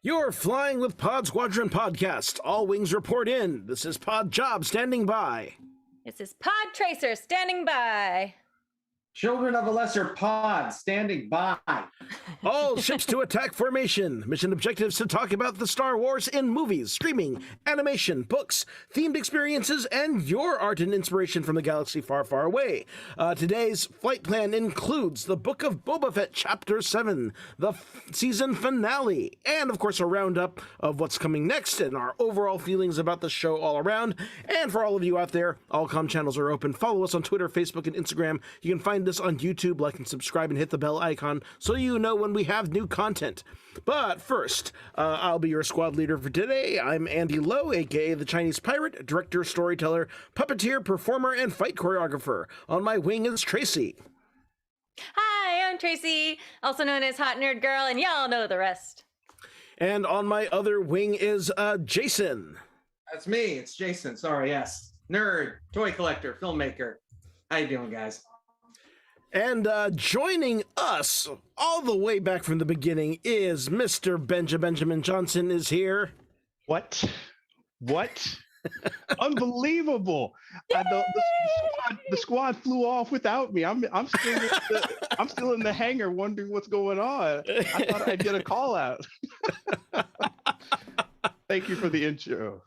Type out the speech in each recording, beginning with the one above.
You're flying with Pod Squadron podcast. All wings report in. This is Pod Job standing by. This is Pod Tracer standing by. Children of a Lesser Pod standing by. All ships to attack formation. Mission objectives to talk about the Star Wars in movies, streaming, animation, books, themed experiences, and your art and inspiration from the galaxy far, far away. Today's flight plan includes the Book of Boba Fett Chapter 7, the season finale, and of course a roundup of what's coming next and our overall feelings about the show all around. And for all of you out there, all comm channels are open. Follow us on Twitter, Facebook, and Instagram. You can find us on YouTube, like and subscribe, and hit the bell icon so you know when we have new content. But first, I'll be your squad leader for today. I'm Andy Lowe, aka the Chinese Pirate, director, storyteller, puppeteer, performer, and fight choreographer. On my wing is Tracy. Hi, I'm Tracy, also known as Hot Nerd Girl, and y'all know the rest. And on my other wing is Jason. That's me. It's Jason. Sorry, yes. Nerd, toy collector, filmmaker. How you doing, guys? And joining us all the way back from the beginning is Mr. Benjamin Johnson is here. What? Unbelievable! The squad flew off without me. I'm still in the hangar wondering what's going on. I thought I'd get a call out. Thank you for the intro.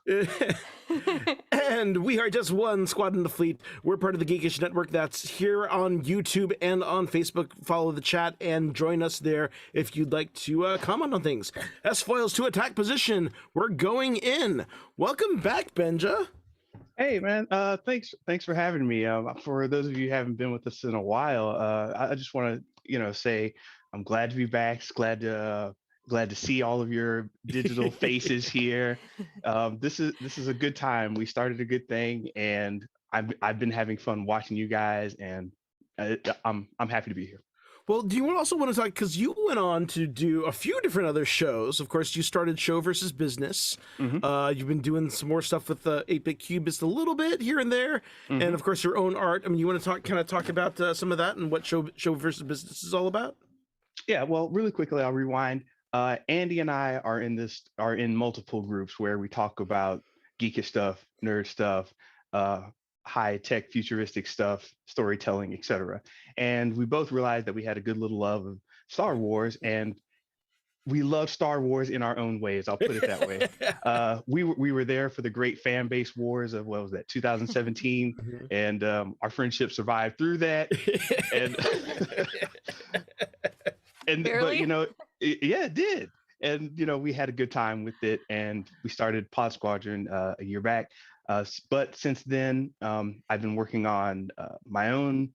And we are just one squad in the fleet. We're part of the Geekish Network that's here on YouTube and on Facebook. Follow the chat and join us there if you'd like to comment on things. S-foils to attack position. We're going in. Welcome back, Benja. Hey, man. Thanks for having me. For those of you who haven't been with us in a while, I just want to say I'm glad to be back. Glad to see all of your digital faces here. This is a good time. We started a good thing, and I've been having fun watching you guys, and I'm happy to be here. Well, do you also want to talk, because you went on to do a few different other shows. Of course, you started Show versus Business. Mm-hmm. You've been doing some more stuff with the 8-Bit Cubist a little bit here and there, mm-hmm. and of course your own art. I mean, you want to talk about some of that and what Show versus Business is all about? Yeah. Well, really quickly, I'll rewind. Andy and I are in multiple groups where we talk about geekish stuff, nerd stuff, high-tech futuristic stuff, storytelling, etc. And we both realized that we had a good little love of Star Wars, and we love Star Wars in our own ways. I'll put it that way. We were there for the great fan base wars of, what was that, 2017, mm-hmm. and our friendship survived through that. But yeah, it did. And, we had a good time with it, and we started Pod Squadron a year back. But since then, I've been working on my own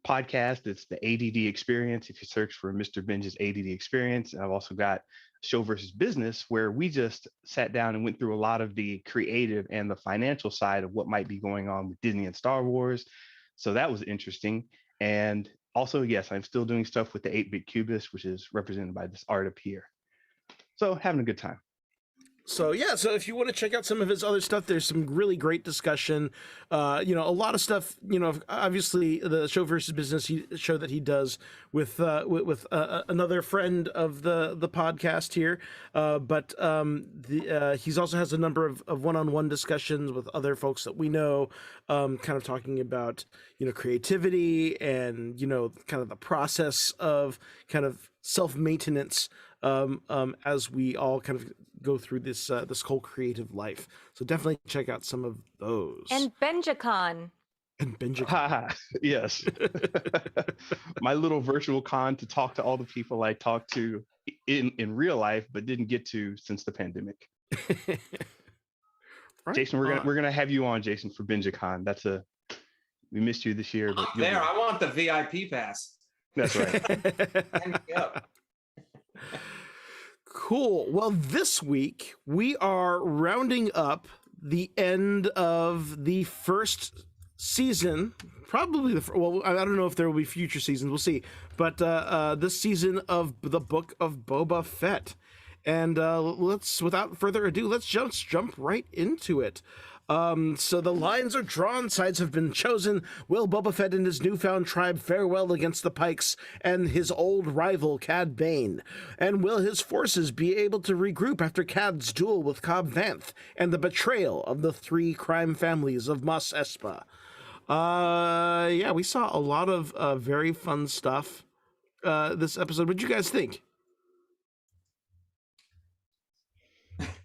podcast. It's the ADD Experience. If you search for Mr. Benja's ADD Experience, and I've also got Show versus Business, where we just sat down and went through a lot of the creative and the financial side of what might be going on with Disney and Star Wars. So that was interesting. And also, yes, I'm still doing stuff with the 8-Bit Cubist, which is represented by this art up here. So having a good time. So yeah, so if you want to check out some of his other stuff, there's some really great discussion. A lot of stuff. Obviously the Show versus Business show that he does with another friend of the podcast here. But he's also has a number of one-on-one discussions with other folks that we know, kind of talking about creativity and kind of the process of kind of self-maintenance. As we all kind of go through this whole creative life. So definitely check out some of those. And BenjaCon. Yes. My little virtual con to talk to all the people I talked to in real life, but didn't get to since the pandemic. Right. Jason, we're gonna have you on, Jason, for BenjaCon. We missed you this year. But there, I want the VIP pass. That's right. Cool. Well, this week we are rounding up the end of the first season. Probably I don't know if there will be future seasons. We'll see. But this season of the Book of Boba Fett. And without further ado, let's jump right into it. So the lines are drawn, sides have been chosen. Will Boba Fett and his newfound tribe fare well against the Pikes and his old rival, Cad Bane? And will his forces be able to regroup after Cad's duel with Cobb Vanth and the betrayal of the 3 crime families of Mos Espa? Yeah, we saw a lot of very fun stuff this episode. What did you guys think?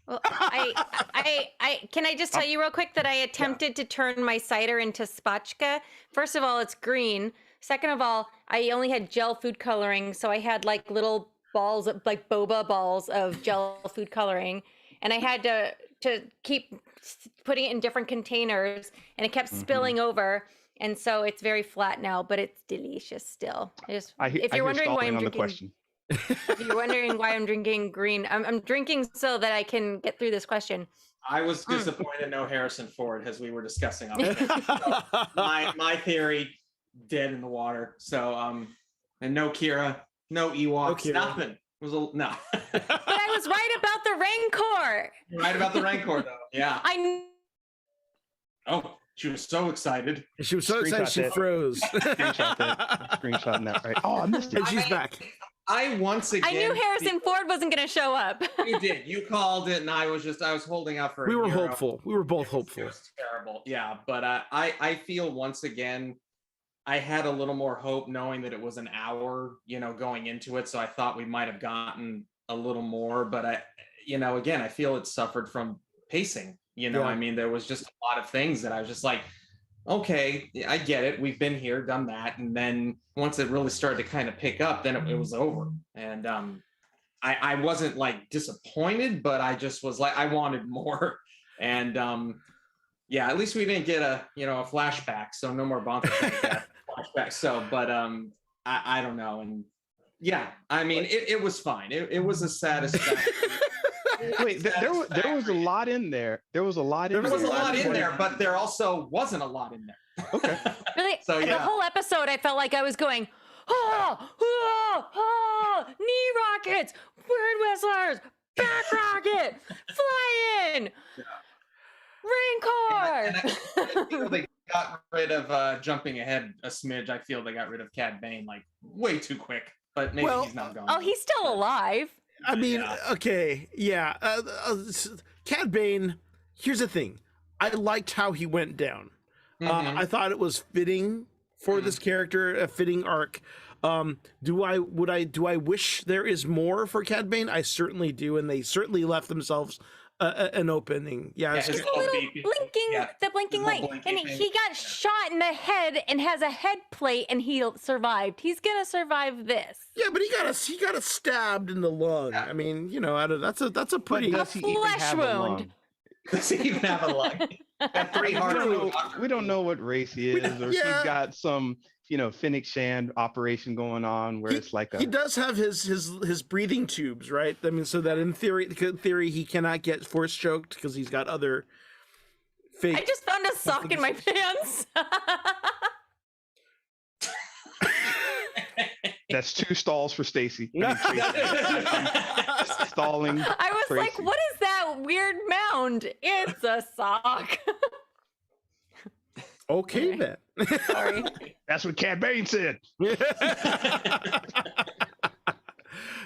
Well, I can I just tell you real quick that I attempted to turn my cider into spotchka. First of all, it's green. Second of all, I only had gel food coloring, so I had like little balls of like boba balls of gel food coloring, and I had to keep putting it in different containers, and it kept spilling over. And so it's very flat now, but it's delicious still. If you're wondering why I'm drinking, if you're wondering why I'm drinking green, I'm drinking so that I can get through this question. I was disappointed no Harrison Ford, as we were discussing. So my theory, dead in the water. So and no Kira, no Ewoks, nothing. It was no. But I was right about the Rancor. You're right about the Rancor, though. Yeah. Oh, she was so excited. She was so excited she froze. Screenshotting that, right? Oh, I missed it. And she's back. I once again. I knew Harrison Ford wasn't going to show up. You did. You called it, and I was holding out for. We were hopeful. We were both hopeful. It was terrible. Yeah, but I feel once again, I had a little more hope knowing that it was an hour, going into it. So I thought we might have gotten a little more, but again, I feel it suffered from pacing. I mean, there was just a lot of things that I was just like, okay, I get it. We've been here, done that. And then once it really started to kind of pick up, then it was over. And I wasn't like disappointed, but I just was like, I wanted more. And at least we didn't get a flashback. So no more Bonka flashback. So, but I don't know. And yeah, I mean, it was fine. It was a satisfactory. Wait, there was a lot in there. There was a lot in there, but there also wasn't a lot in there. Okay. Really? So the whole episode, I felt like I was going, knee rockets, bird whistlers, back rocket, flying, Rancor. I feel they got rid of jumping ahead a smidge. I feel they got rid of Cad Bane like way too quick, but maybe he's not going. Oh, he's still alive. I mean, okay, yeah. Cad Bane, here's the thing. I liked how he went down. I thought it was fitting for this character, a fitting arc. Do I wish there is more for Cad Bane? I certainly do, and they certainly left themselves an opening. His blinking light, and he got shot in the head and has a head plate, and he survived. He's gonna survive this. Yeah, but he got stabbed in the lung. I mean, that's a pretty flesh wound. Does he even have a lung? Got 3 hearts. We don't know what race he is, or if he's got some Finnick Shand operation going on where it's like he does have his breathing tubes, right? I mean, so that in theory he cannot get force choked because he's got other fake. I just found a sock in my pants. That's 2 stalls for Stacy. Stalling. I was Tracy. like, what is that weird mound? It's a sock. Okay, then. Sorry. That's what Cad Bane said.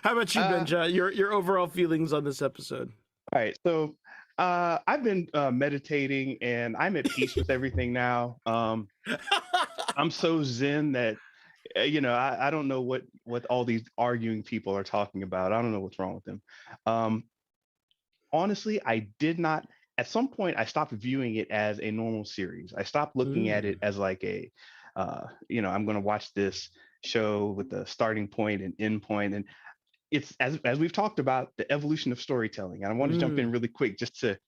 How about you, Benja? Your overall feelings on this episode? All right, so I've been meditating, and I'm at peace with everything now. I'm so zen that I don't know what all these arguing people are talking about. I don't know what's wrong with them. Honestly, I did not. At some point, I stopped viewing it as a normal series. I stopped looking at it as like I'm going to watch this show with a starting point and end point. And it's as we've talked about the evolution of storytelling. And I want to jump in really quick just to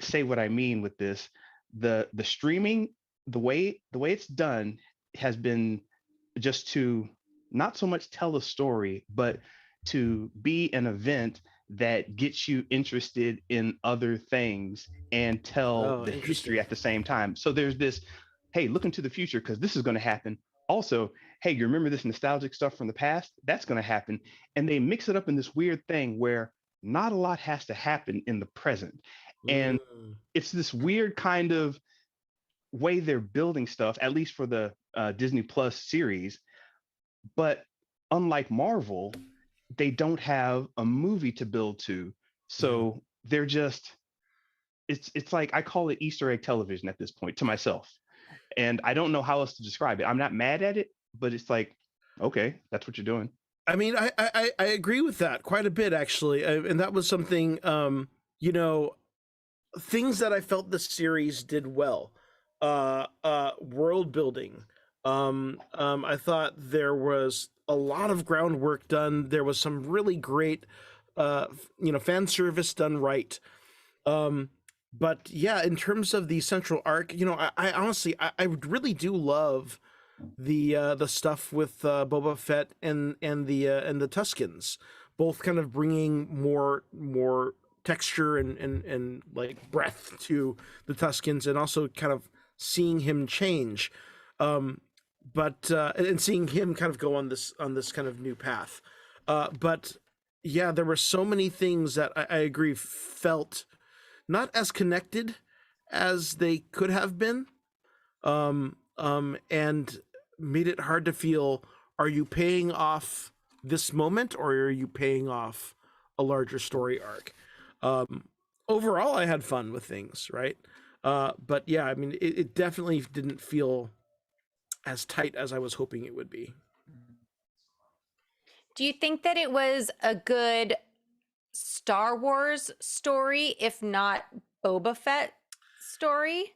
say what I mean with this. The streaming, the way it's done has been just to not so much tell a story, but to be an event that gets you interested in other things and tell the history at the same time. So there's this, hey, look into the future because this is going to happen. Also, hey, you remember this nostalgic stuff from the past? That's going to happen. And they mix it up in this weird thing where not a lot has to happen in the present. And Mm. it's this weird kind of way they're building stuff, at least for the Disney Plus series. But unlike Marvel, they don't have a movie to build to. So they're just, it's like, I call it Easter egg television at this point to myself. And I don't know how else to describe it. I'm not mad at it, but it's like, okay, that's what you're doing. I mean, I agree with that quite a bit, actually. And that was something, you know, things that I felt the series did well. World building. I thought there was a lot of groundwork done. There was some really great, you know, fan service done right. But yeah, in terms of the central arc, you know, I honestly, I really do love the stuff with Boba Fett and the Tuskens, both kind of bringing more texture and like breadth to the Tuskens, and also kind of seeing him change, but and seeing him kind of go on this kind of new path. But yeah, there were so many things that I agree felt not as connected as they could have been, and made it hard to feel, are you paying off this moment or are you paying off a larger story arc? Overall, I had fun with things, right? But yeah, I mean, it definitely didn't feel as tight as I was hoping it would be. Do you think that it was a good Star Wars story, if not Boba Fett story?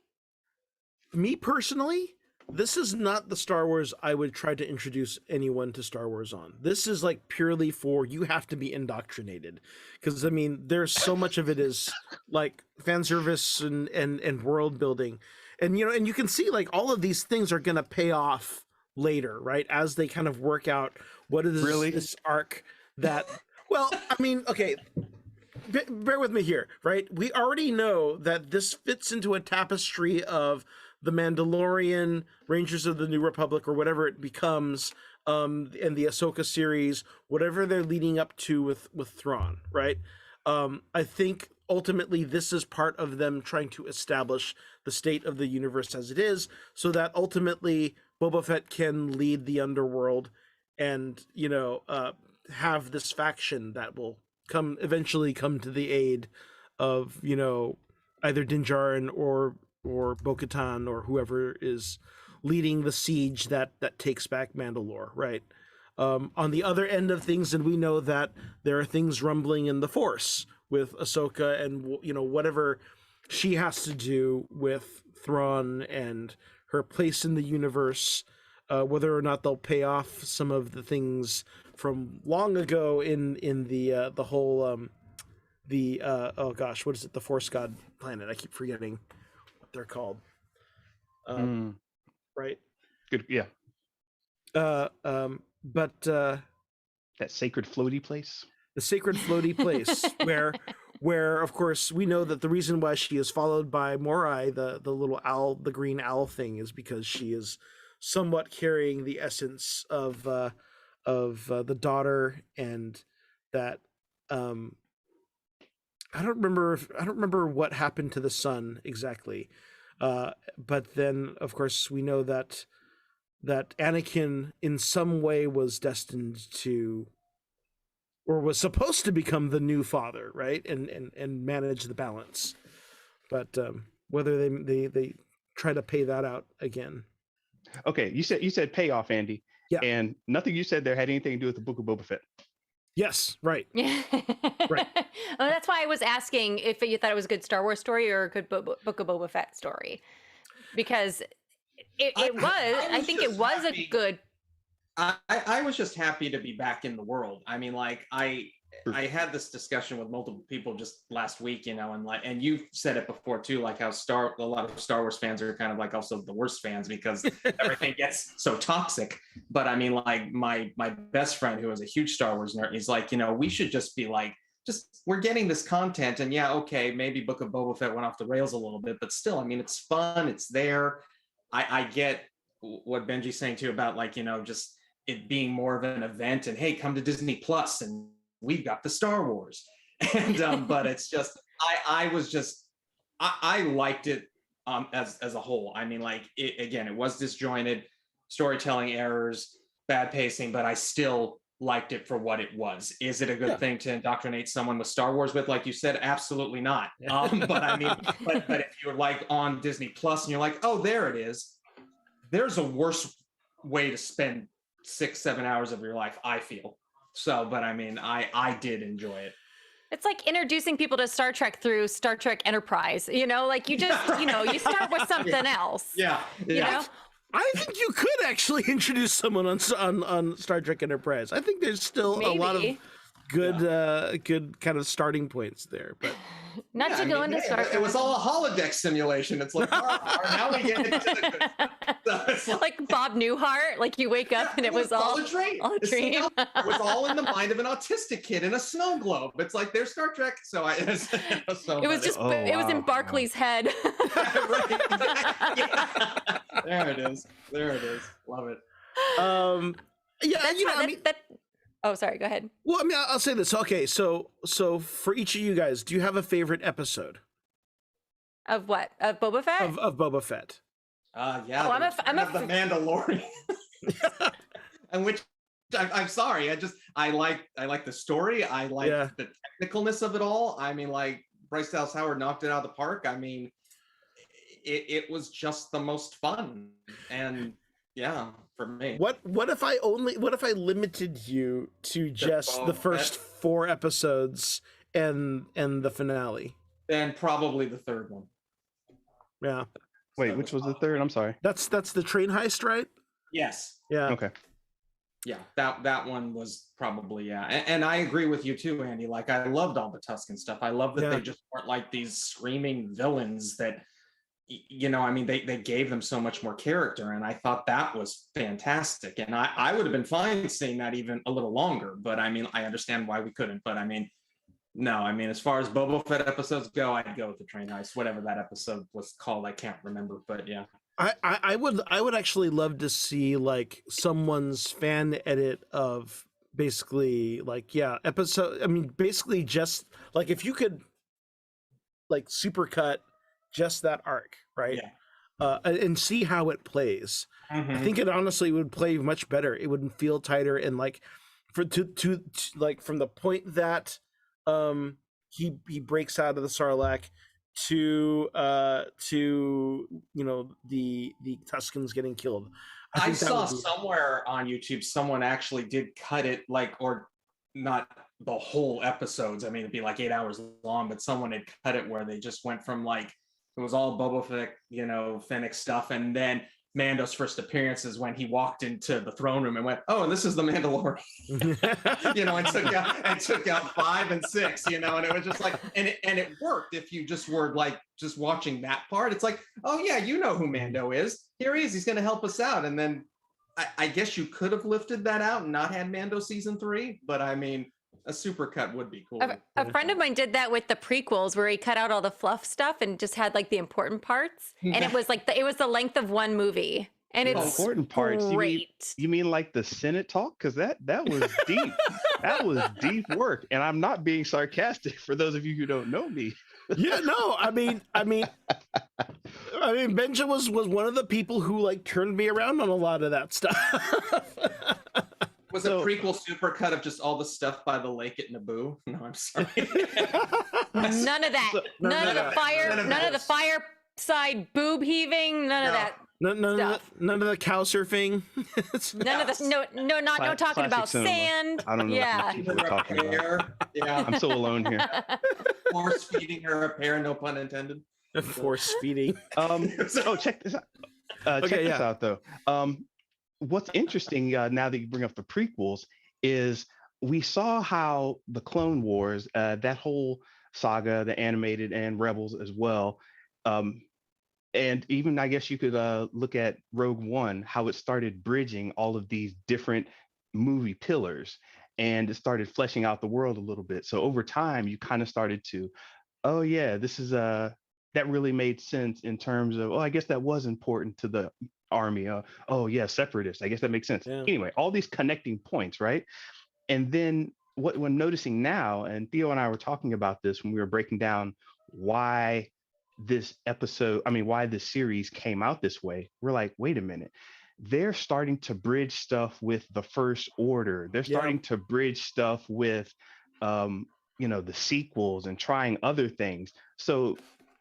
Me personally, this is not the Star Wars I would try to introduce anyone to Star Wars on. This is like purely for, you have to be indoctrinated, because I mean, there's so much of it is like fan service and world building, and you know, and you can see like all of these things are gonna pay off later, right? As they kind of work out what is this arc that. Well, I mean, okay, bear with me here, right? We already know that this fits into a tapestry of the Mandalorian, Rangers of the New Republic, or whatever it becomes, and the Ahsoka series, whatever they're leading up to with Thrawn, right? I think ultimately this is part of them trying to establish the state of the universe as it is, so that ultimately Boba Fett can lead the underworld and, you know, have this faction that will eventually come to the aid of, you know, either Din Djarin or Bo-Katan or whoever is leading the siege that takes back Mandalore, right? On the other end of things, and we know that there are things rumbling in the Force with Ahsoka and, you know, whatever she has to do with Thrawn and her place in the universe, whether or not they'll pay off some of the things from long ago in the whole oh gosh, what is it? The Force God planet. I keep forgetting what they're called. Right. Good. Yeah. But that sacred floaty place. The sacred floaty place where of course we know that the reason why she is followed by Morai, the little owl, the green owl thing, is because she is somewhat carrying the essence of the daughter, and that I don't remember what happened to the son exactly, but then of course we know that Anakin in some way was destined to, or was supposed to, become the new father, right, and manage the balance, but whether they try to pay that out again. Okay, you said payoff, Andy. Yeah. And nothing you said there had anything to do with the Book of Boba Fett. Yes, right. Right. Well, that's why I was asking if you thought it was a good Star Wars story or a good Book of Boba Fett story, because I think it was a good. I was just happy to be back in the world. I mean, like I had this discussion with multiple people just last week, you know, and you said it before too, like how a lot of Star Wars fans are kind of like also the worst fans because everything gets so toxic. But I mean, like my best friend who is a huge Star Wars nerd, he's like, you know, we should just be like, we're getting this content, and yeah, okay, maybe Book of Boba Fett went off the rails a little bit, but still, I mean, it's fun, it's there. I get what Benji's saying too about, like, you know, just it being more of an event, and hey, come to Disney Plus and we've got the Star Wars. And but it's just I was just I liked it as a whole. I mean, like it was disjointed, storytelling errors, bad pacing, but I still liked it for what it was. Is it a good thing to indoctrinate someone with Star Wars with, like you said? Absolutely not. But I mean, but if you're like on Disney Plus and you're like, oh, there it is. There's a worse way to spend 6-7 hours of your life, I feel. So, but I mean, I did enjoy it. It's like introducing people to Star Trek through Star Trek Enterprise. You know, like you just, you know, you start with something else. Yeah. You know? I think you could actually introduce someone on Star Trek Enterprise. I think there's still a lot of good kind of starting points there, but not to go into Star Trek. It was all a holodeck simulation. It's like, now we get into the good. So it's like Bob Newhart, like you wake up and it was all a dream. It was all in the mind of an autistic kid in a snow globe. It's like there's Star Trek. So it was just it was in Barclay's head. There it is. Love it. Oh, sorry. Go ahead. Well, I mean, I'll say this. Okay, so for each of you guys, do you have a favorite episode Of what? Of Boba Fett? of Boba Fett? Yeah. Oh, I'm a the Mandalorian. And which I'm sorry. I like the story. I like the technicalness of it all. I mean, like Bryce Dallas Howard knocked it out of the park. I mean, it was just the most fun. And yeah, for me. What if I limited you to just the first 4 episodes and the finale? Then probably the third one. Yeah. Wait, which was the third? I'm sorry. That's the train heist, right? Yes. Yeah. Okay. Yeah, that one was probably, and I agree with you too, Andy. Like, I loved all the Tusken stuff. I love that they just weren't like these screaming villains that, you know, I mean, they gave them so much more character, and I thought that was fantastic. And I would have been fine seeing that even a little longer, but I mean, I understand why we couldn't. But I mean, no, I mean, as far as Boba Fett episodes go, I'd go with the Train Heist, whatever that episode was called. I can't remember, but yeah. I would actually love to see like someone's fan edit of basically like episode. I mean, basically just like if you could like supercut just that arc, right? Yeah. And see how it plays. Mm-hmm. I think it honestly would play much better. It would feel tighter and like to like from the point that he breaks out of the Sarlacc to you know the Tuskens getting killed. I saw somewhere on YouTube someone actually did cut it, like, or not the whole episodes. I mean, it'd be like 8 hours long, but someone had cut it where they just went from like it was all Boba Fett, you know, Fennec stuff, and then Mando's first appearance is when he walked into the throne room and went, "Oh, and this is the Mandalorian," you know, and took out 5 and 6, you know, and it was just like, and it worked if you just were like just watching that part. It's like, oh yeah, you know who Mando is. Here he is. He's going to help us out. And then I guess you could have lifted that out and not had Mando season 3, but I mean, a supercut would be cool. A friend of mine did that with the prequels where he cut out all the fluff stuff and just had like the important parts. And it was like it was the length of one movie. And it's important parts. Great. You mean like the Senate talk? Because that was deep. That was deep work. And I'm not being sarcastic for those of you who don't know me. Yeah, no, I mean, Benja was one of the people who like turned me around on a lot of that stuff. Was a prequel supercut of just all the stuff by the lake at Naboo? No, I'm sorry. None of that. None of the fireside boob heaving. None of that. None of the cow surfing. No talking about cinema. Sand. I don't know what people are talking about. Yeah, I'm so alone here. Force feeding her a pear, no pun intended. Force feeding. Check this out. Check this out though. What's interesting now that you bring up the prequels is we saw how the Clone Wars, that whole saga, the animated and Rebels as well, and even I guess you could look at Rogue One, how it started bridging all of these different movie pillars, and it started fleshing out the world a little bit. So over time, you kind of started to, oh yeah, this is that really made sense in terms of, oh, I guess that was important to the army. Oh yeah, separatists. I guess that makes sense. Yeah. Anyway, all these connecting points, right? And then what we're noticing now, and Theo and I were talking about this when we were breaking down why this episode, why this series came out this way, we're like, wait a minute. They're starting to bridge stuff with the First Order. They're starting to bridge stuff with, the sequels and trying other things. So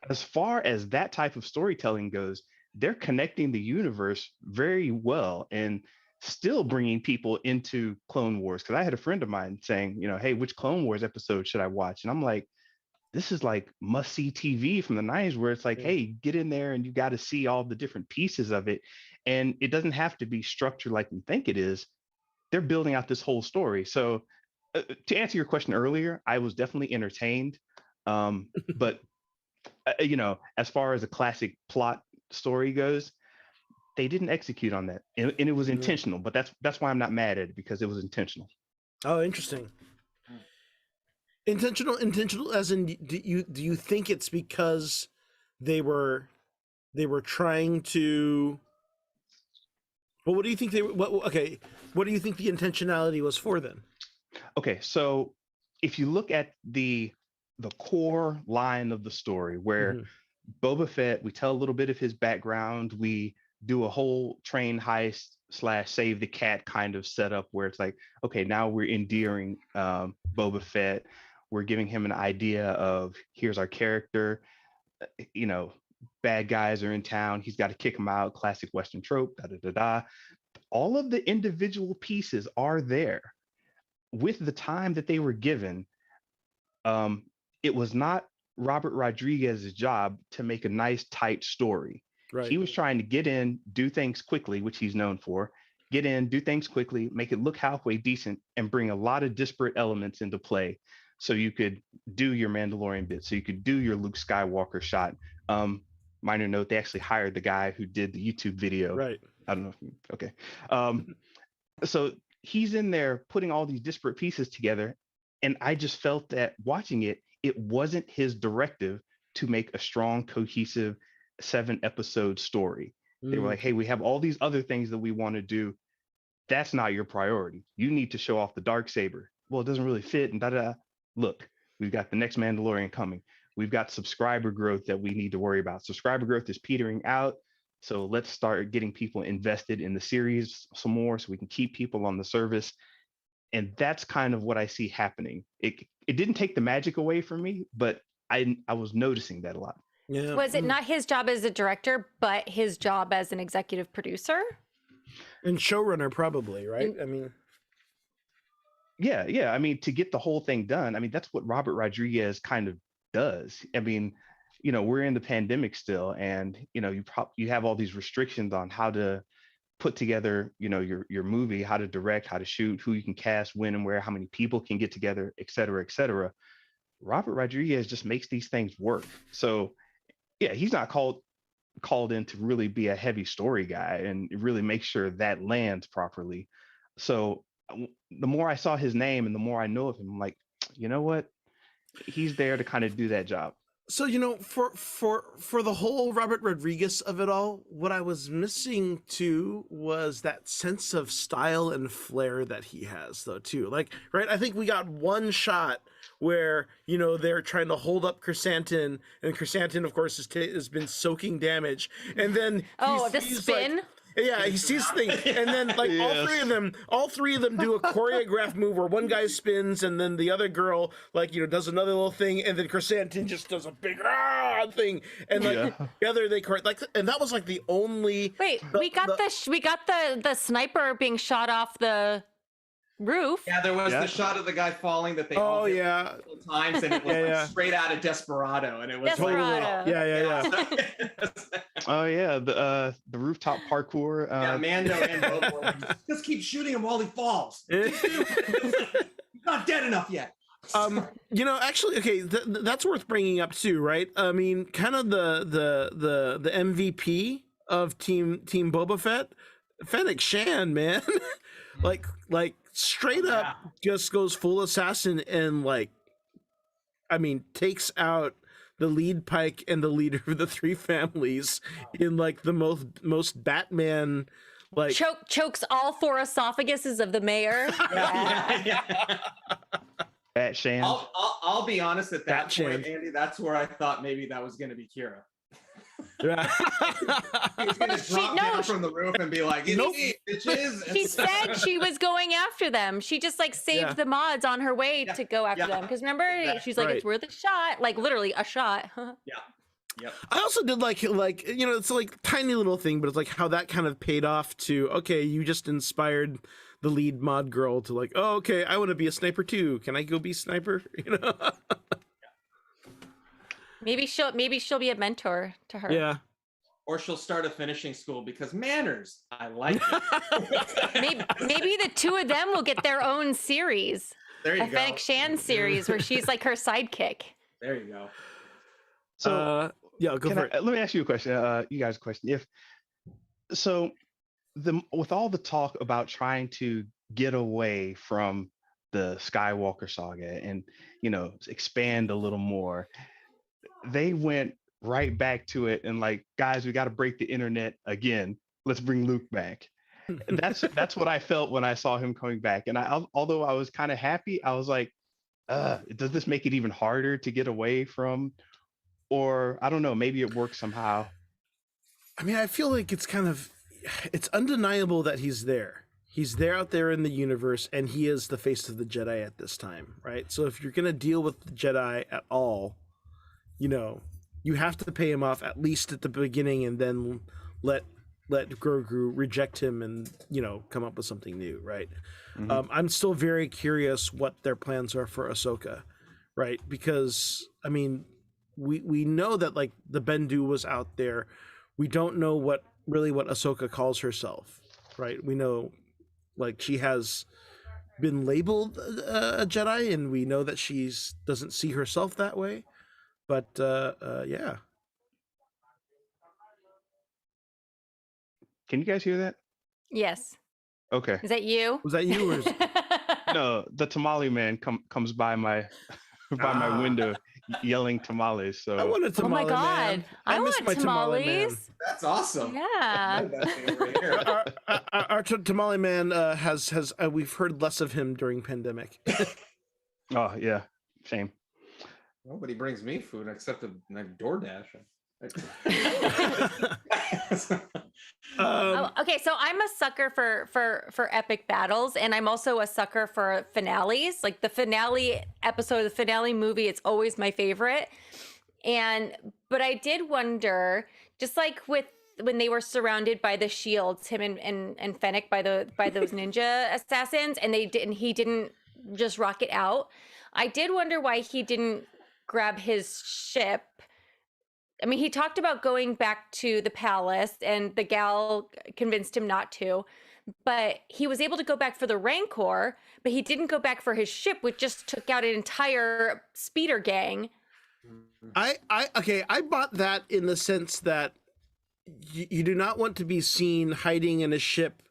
as far as that type of storytelling goes, they're connecting the universe very well and still bringing people into Clone Wars. Because I had a friend of mine saying, hey, which Clone Wars episode should I watch? And I'm like, this is like must-see TV from the 90s, where it's like, hey, get in there and you got to see all the different pieces of it. And it doesn't have to be structured like we think it is. They're building out this whole story. So to answer your question earlier, I was definitely entertained. But, as far as a classic plot story goes, they didn't execute on that. And it was intentional. But that's why I'm not mad at it, because it was intentional. Oh, interesting. Intentional as in, do you think it's because they were trying to, well, what do you think what do you think the intentionality was for then? Okay, so if you look at the core line of the story, where Boba Fett, we tell a little bit of his background, we do a whole train heist / save the cat kind of setup, where it's like, okay, now we're endearing Boba Fett. We're giving him an idea of, here's our character, bad guys are in town. He's got to kick them out. Classic Western trope, All of the individual pieces are there. With the time that they were given, it was not Robert Rodriguez's job to make a nice, tight story. Right. He was trying to get in, do things quickly, which he's known for. Get in, do things quickly, make it look halfway decent, and bring a lot of disparate elements into play. So you could do your Mandalorian bit, so you could do your Luke Skywalker shot. Minor note, they actually hired the guy who did the YouTube video. Right. I don't know. Okay. So he's in there putting all these disparate pieces together. And I just felt that watching it, it wasn't his directive to make a strong, cohesive 7-episode story. They were like, hey, we have all these other things that we want to do. That's not your priority. You need to show off the Darksaber. Well, it doesn't really fit and da-da. Look, we've got the next Mandalorian coming. We've got subscriber growth that we need to worry about. Subscriber growth is petering out. So let's start getting people invested in the series some more so we can keep people on the service. And that's kind of what I see happening. It didn't take the magic away from me, but I was noticing that a lot. Yeah. Was it not his job as a director, but his job as an executive producer? And showrunner, probably, right? Yeah. I mean, to get the whole thing done, that's what Robert Rodriguez kind of does. We're in the pandemic still, and you have all these restrictions on how to put together, your movie, how to direct, how to shoot, who you can cast, when and where, how many people can get together, et cetera, et cetera. Robert Rodriguez just makes these things work. So yeah, he's not called in to really be a heavy story guy and really make sure that lands properly. So the more I saw his name and the more I know of him, I'm like, you know what? He's there to kind of do that job. So, for the whole Robert Rodriguez of it all, what I was missing too was that sense of style and flair that he has, though, too. Like, right, I think we got one shot where, they're trying to hold up Chrysanthemum, and Chrysanthemum, of course, has been soaking damage. And then the spin? Like, yeah, he sees things, and then yes. all three of them do a choreographed move where one guy spins, and then the other girl does another little thing, and then Chrysanthemum just does a big thing, and together they and that was the only. Wait, we got the sniper being shot off the roof. Yeah, there was the shot of the guy falling that they all did multiple times, and it was straight out of Desperado, and it was Desperado. Oh yeah, the rooftop parkour. Mando and Boba just keep shooting him while he falls. He's not dead enough yet. Actually, okay, that's worth bringing up too, right? I mean, kind of the MVP of Team Boba Fett, Fennec Shan, man, like straight up just goes full assassin and takes out the lead pike and the leader of the three families in the most Batman chokes all 4 esophaguses of the mayor. Fat Shand. I'll be honest, at that Fat point, Shand. Andy, that's where I thought maybe that was going to be Kira. Yeah. He's going to drop down from the roof and be like, "It's Nope. me, bitches." She said she was going after them. She just like saved Yeah. the mods on her way Yeah. to go after Yeah. them. Because remember, Exactly. she's like, Right. it's worth a shot. Like literally a shot. Yep. I also did like it's like tiny little thing, but it's like how that kind of paid off to, okay, you just inspired the lead mod girl to like, oh, okay, I want to be a sniper too. Can I go be sniper? You know? Maybe she'll be a mentor to her. Yeah. Or she'll start a finishing school because manners. I like it. Maybe the two of them will get their own series. There you A go. Fennec Shan series where she's like her sidekick. There you go. So yeah, go for it. let me ask you a question. You guys a question. With all the talk about trying to get away from the Skywalker saga and expand a little more, they went right back to it and like, guys, we got to break the internet again. Let's bring Luke back. And that's what I felt when I saw him coming back. And although I was kind of happy, I was like, does this make it even harder to get away from? Or I don't know, maybe it works somehow. I mean, I feel like it's undeniable that he's there. He's there out there in the universe, and he is the face of the Jedi at this time, right? So if you're going to deal with the Jedi at all, you have to pay him off at least at the beginning, and then let Grogu reject him and, come up with something new, right? Mm-hmm. I'm still very curious what their plans are for Ahsoka, right? Because, I mean, we know that, like, the Bendu was out there. We don't know what Ahsoka calls herself, right? We know, like, she has been labeled a Jedi, and we know that she doesn't see herself that way. But yeah. Can you guys hear that? Yes. Okay. Is that you? Was that you? Or No, the tamale man comes by my window yelling tamales. So I want a Oh tamale, my God. man. I miss want my tamale man. tamales. That's awesome. Yeah. Our tamale man has we've heard less of him during pandemic. Oh yeah, shame. Nobody brings me food except like DoorDash. Okay, so I'm a sucker for epic battles, and I'm also a sucker for finales. Like the finale episode, the finale movie, it's always my favorite. But I did wonder, just like when they were surrounded by the shields, him and Fennec by those ninja assassins, and he didn't just rocket out. I did wonder why he didn't grab his ship. I mean, he talked about going back to the palace, and the gal convinced him not to. But he was able to go back for the Rancor, but he didn't go back for his ship, which just took out an entire speeder gang. I bought that in the sense that you do not want to be seen hiding in a ship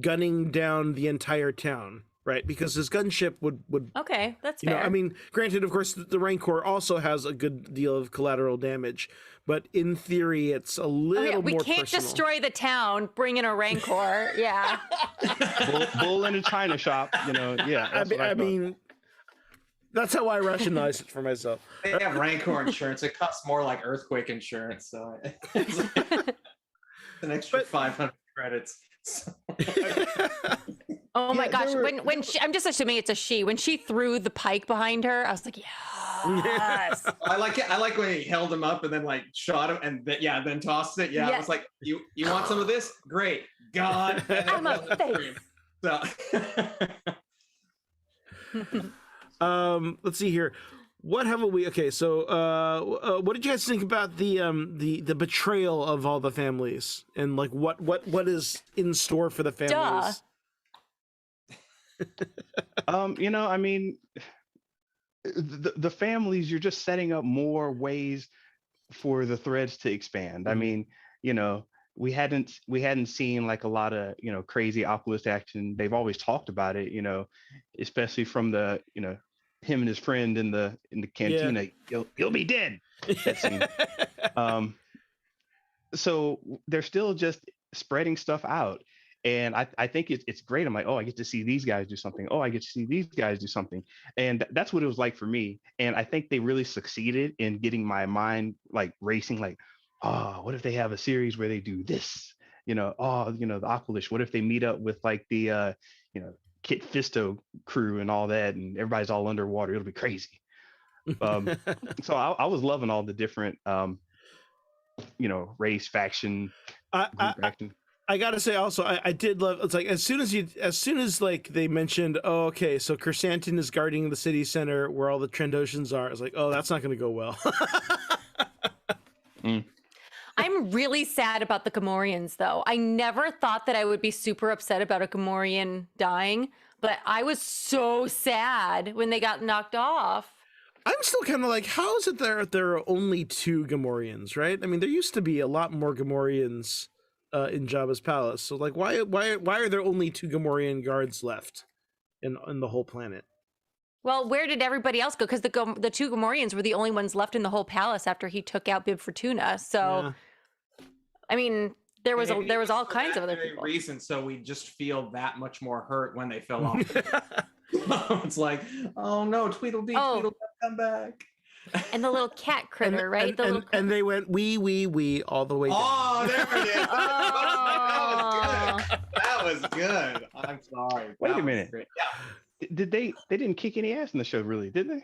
gunning down the entire town, right? Because his gunship would Okay, that's fair. I mean, granted, of course, the Rancor also has a good deal of collateral damage, but in theory, it's a little we more can't personal. destroy the town, bring in a Rancor. Yeah. Bull in a china shop, yeah. I mean, that's how I rationalize it for myself. They have Rancor insurance. It costs more like earthquake insurance, so it's an extra 500 credits. Oh my gosh! there were- When she, I'm just assuming it's a she. When she threw the pike behind her, I was like, yes. I like it. I like when he held him up and then like shot him and then tossed it. Yeah, Yeah. I was like, you want some of this? Great, God. I'm a face. So Let's see here. What have we? Okay, so what did you guys think about the betrayal of all the families, and like what is in store for the families? I mean, the families, you're just setting up more ways for the threads to expand. I mean, we hadn't seen like a lot of crazy Oculus action. They've always talked about it, especially from the him and his friend in the cantina. You'll be dead. That scene. So they're still just spreading stuff out. And I think it's great. I'm like, oh, I get to see these guys do something. Oh, I get to see these guys do something. And that's what it was like for me. And I think they really succeeded in getting my mind like racing, like, oh, what if they have a series where they do this? Oh, the Aqualish, what if they meet up with like the Kit Fisto crew and all that, and everybody's all underwater? It'll be crazy. So I was loving all the different race, faction, group action. I gotta say also, I did love. It's like as soon as like they mentioned, oh, okay, so Chrysanthemum is guarding the city center where all the Trandoshans are. I was like, oh, that's not gonna go well. I'm really sad about the Gamorreans, though. I never thought that I would be super upset about a Gamorrean dying, but I was so sad when they got knocked off. I'm still kind of like, how is it there are only 2 Gamorreans, right? I mean, there used to be a lot more Gamorreans in Jabba's palace. So, like, why are there only 2 Gamorrean guards left in the whole planet? Well, where did everybody else go? Because the 2 Gamorreans were the only ones left in the whole palace after he took out Bib Fortuna. So, I mean, there was all kinds of other people. Reason, so we just feel that much more hurt when they fell off. It's like, oh no, Tweedledee, Tweedledee, come back. And the little cat critter, right? And they went wee all the way down. Oh, there it is. Oh. That was good. I'm sorry. Wait a minute. Yeah. They didn't kick any ass in the show, really, did they?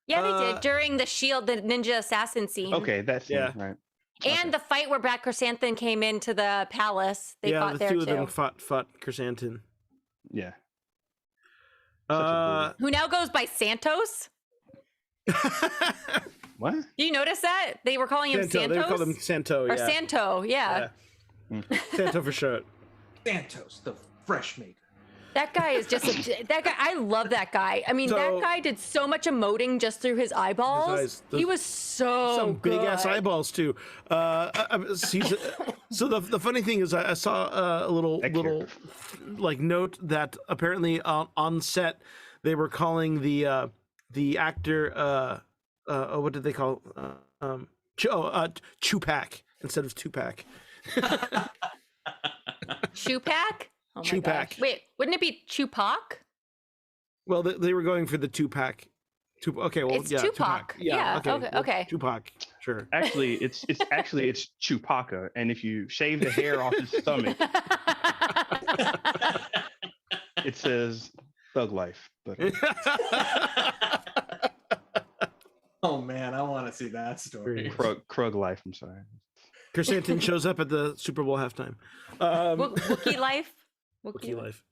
Yeah, they did during the Shield, the ninja assassin scene. Okay, that's right. And the fight where Black Chrysanthemum came into the palace, they fought there too. The 2 of them fought Chrysanthemum. Yeah. Who now goes by Santos? What? Do you notice that? They were calling him Santos? They called him Santo, Or Santo, yeah. Santo for short. Santos, the fresh maker. That guy is just that guy. I love that guy. I mean, that guy did so much emoting just through his eyeballs. He was so good. Big ass eyeballs too. So the funny thing is, I saw a little like note that apparently on set they were calling the actor what did they call Chupac instead of Tupac. Chupac? Oh my Chupac. gosh. Wait, wouldn't it be Chupac? Well, they were going for the Tupac. Okay, well, it's Tupac. Yeah. Okay. Tupac. Sure. Actually, it's Chewbacca, and if you shave the hair off his stomach, it says Thug Life. But oh man, I want to see that story. Krug Life. I'm sorry. Chrysanthemum shows up at the Super Bowl halftime. Wookiee Life. Wookiee Life.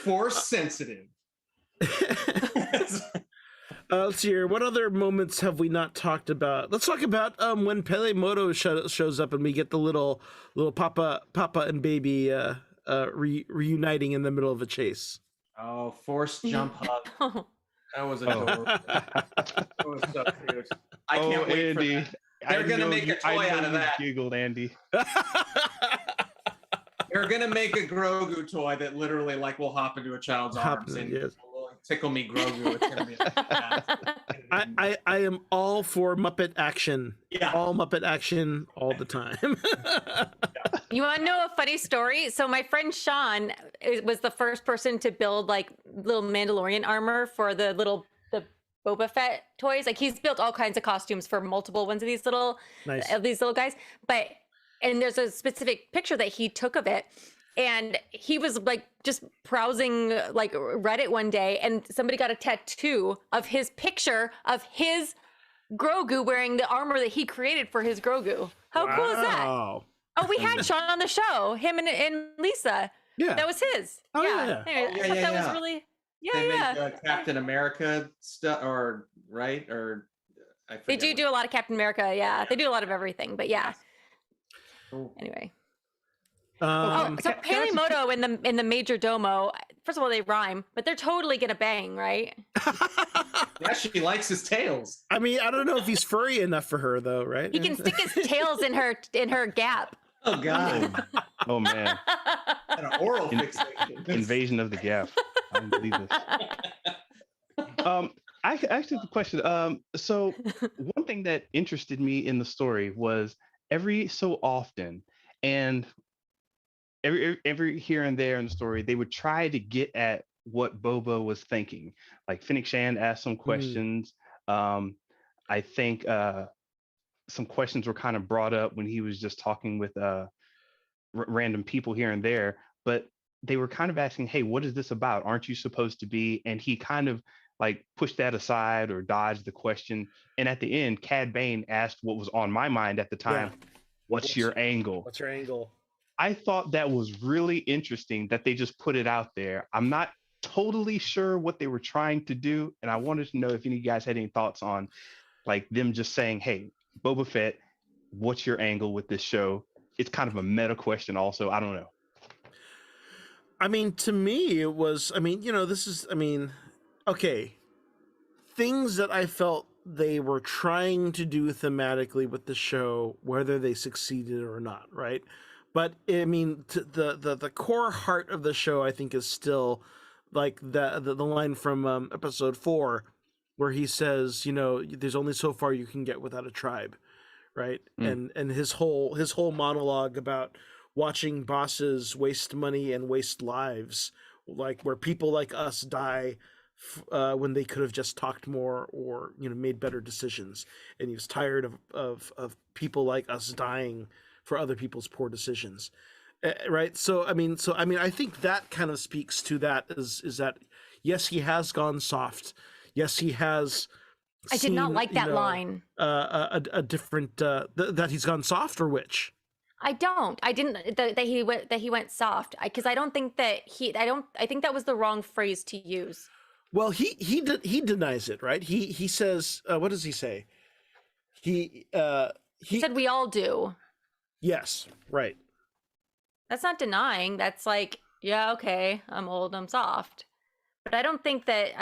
Force sensitive. Let's see here. What other moments have we not talked about? Let's talk about when Pele Moto shows up and we get the little Papa and baby reuniting in the middle of a chase. Oh, forced jump hug. That was adorable. That was so cute. I can't wait Andy, for that. They're going to make a toy out of that. Giggled, Andy. They're going to make a Grogu toy that literally like will hop into a child's arms and will tickle me Grogu. It's going to be I am all for Muppet action. Yeah. All Muppet action all the time. You want to know a funny story? So my friend Sean was the first person to build like little Mandalorian armor for the Boba Fett toys. Like he's built all kinds of costumes for multiple ones of these little guys. And there's a specific picture that he took of it. And he was like just browsing like Reddit one day, and somebody got a tattoo of his picture of his Grogu wearing the armor that he created for his Grogu. How cool is that? Oh, we had Sean on the show, him and Lisa. Yeah. That was his. Oh, yeah. Anyway, I thought that was really, they make Captain America stuff, or right? Or I they do a lot of Captain America. Yeah. They do a lot of everything, but yeah. Cool. Anyway. So Pele Moto in the Major Domo, first of all, they rhyme, but they're totally gonna bang, right? Yeah, she likes his tails. I mean, I don't know if he's furry enough for her though, right? He can stick his tails in her gap. Oh God. Oh man. And an oral fixation. Invasion of the Gap. I don't believe this. I actually have a question. So one thing that interested me in the story was every so often And every here and there in the story, they would try to get at what Boba was thinking. Like Fennec Shand asked some questions. I think some questions were kind of brought up when he was just talking with random people here and there, but they were kind of asking, hey, what is this about? Aren't you supposed to be? And he kind of like pushed that aside or dodged the question. And at the end, Cad Bane asked what was on my mind at the time. What's your angle? What's your angle? I thought that was really interesting that they just put it out there. I'm not totally sure what they were trying to do. And I wanted to know if any of you guys had any thoughts on like them just saying, hey, Boba Fett, what's your angle with this show? It's kind of a meta question also. I don't know. I mean, to me, it was, I mean, okay. Things that I felt they were trying to do thematically with the show, whether they succeeded or not, right? But I mean, the core heart of the show, I think, is still like the line from episode 4, where he says, there's only so far you can get without a tribe, right? And his whole monologue about watching bosses waste money and waste lives, like where people like us die when they could have just talked more or made better decisions, and he was tired of people like us dying for other people's poor decisions, right? So I mean, I think that kind of speaks to that. Is that yes, he has gone soft. Yes, he has. I did not like that line. A different that he's gone soft, or which. I didn't that he went soft, because I don't think that I think that was the wrong phrase to use. Well, he denies it, right? He says, what does he say? He said we all do. Yes, right. That's not denying. That's like, yeah, okay, I'm old, I'm soft. But I don't think that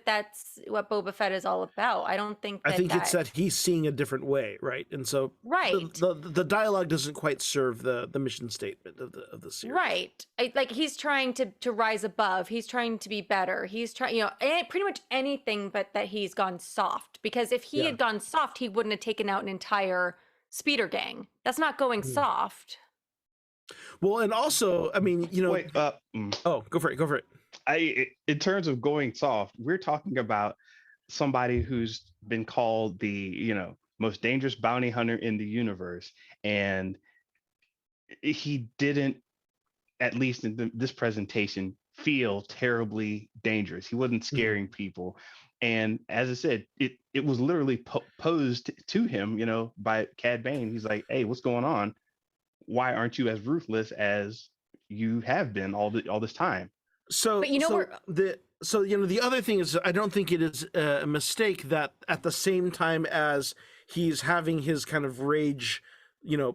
that's what Boba Fett is all about. I think it's that he's seeing a different way, right? And so the dialogue doesn't quite serve the mission statement of the series. Right. Like he's trying to rise above. He's trying to be better. He's trying, pretty much anything but that he's gone soft. Because if he had gone soft, he wouldn't have taken out an entire speeder gang. That's not going soft. Well, and also, I mean, Wait, Oh, go for it. In terms of going soft, we're talking about somebody who's been called the most dangerous bounty hunter in the universe, and he didn't, at least in this presentation, feel terribly dangerous. He wasn't scaring people, and as I said, it was literally posed to him, by Cad Bane. He's like, "Hey, what's going on? Why aren't you as ruthless as you have been all this time?" So, the other thing is, I don't think it is a mistake that at the same time as he's having his kind of rage,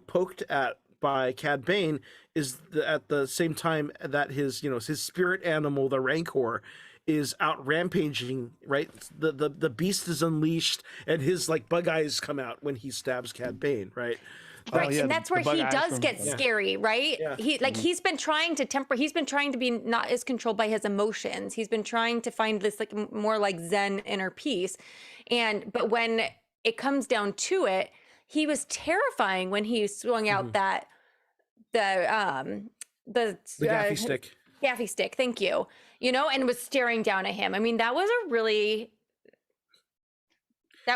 poked at by Cad Bane, is at the same time that his spirit animal, the Rancor, is out rampaging. Right, the beast is unleashed, and his like bug eyes come out when he stabs Cad Bane. Right. Right, and that's where he does get scary, right? Yeah. He's been trying to be not as controlled by his emotions. He's been trying to find this like more like Zen inner peace. But when it comes down to it, he was terrifying when he swung out the gaffy stick. Gaffy stick, thank you. And was staring down at him. I mean, that was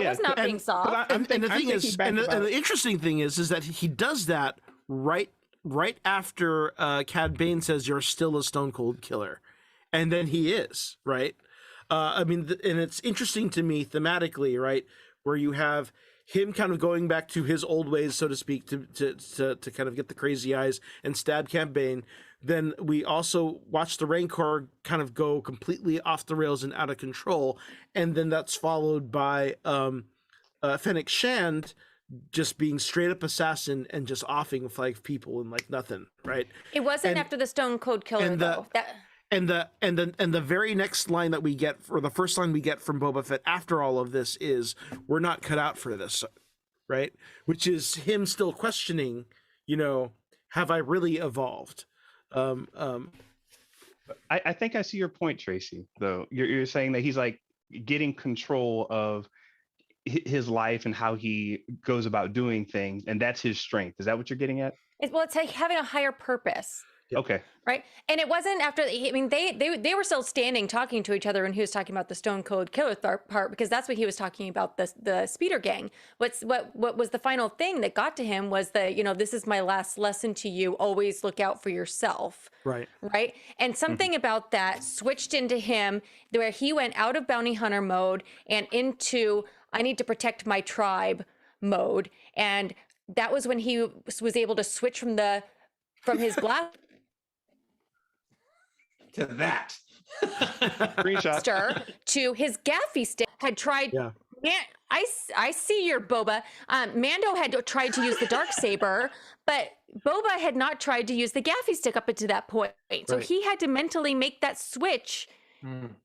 was not being soft. And the interesting thing is that he does that right after Cad Bane says, "You're still a stone cold killer," and then he is, right. I mean, and it's interesting to me thematically, right, where you have him kind of going back to his old ways, so to speak, to kind of get the crazy eyes and stab Cad Bane. Then we also watch the Rancor kind of go completely off the rails and out of control, and then that's followed by Fennec Shand just being straight up assassin and just offing 5 people and like nothing, right? It wasn't after the Stone Cold Killer though. And the very next line that we get, or the first line we get from Boba Fett after all of this, is, "We're not cut out for this," right? Which is him still questioning, have I really evolved? I think I see your point, Tracy, though. You're saying that he's like getting control of his life and how he goes about doing things, and that's his strength. Is that what you're getting at? It's like having a higher purpose. Yep. Okay. Right. And it wasn't after, I mean, they were still standing talking to each other when he was talking about the Stone Cold Killer part, because that's what he was talking about, the speeder gang. What was the final thing that got to him was the, this is my last lesson to you. Always look out for yourself. Right. Right. And something about that switched into him where he went out of bounty hunter mode and into I need to protect my tribe mode. And that was when he was able to switch from his black To that. Screenshot. to his gaffy stick. Had tried. Yeah. Man, I see your Boba. Mando had tried to use the dark saber, but Boba had not tried to use the gaffy stick up until that point. So Right. he had to mentally make that switch, and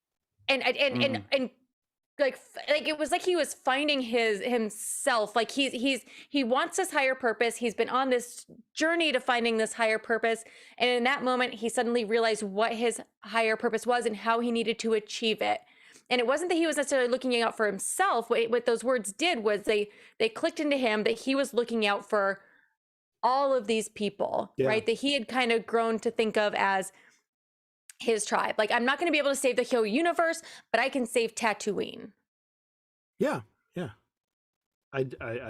like it was like he was finding himself. Like he wants this higher purpose. He's been on this journey to finding this higher purpose, and in that moment he suddenly realized what his higher purpose was and how he needed to achieve it. And it wasn't that he was necessarily looking out for himself. What those words did was they clicked into him that he was looking out for all of these people, right? That he had kind of grown to think of as his tribe. Like, I'm not going to be able to save the whole universe, but I can save Tatooine. Yeah. I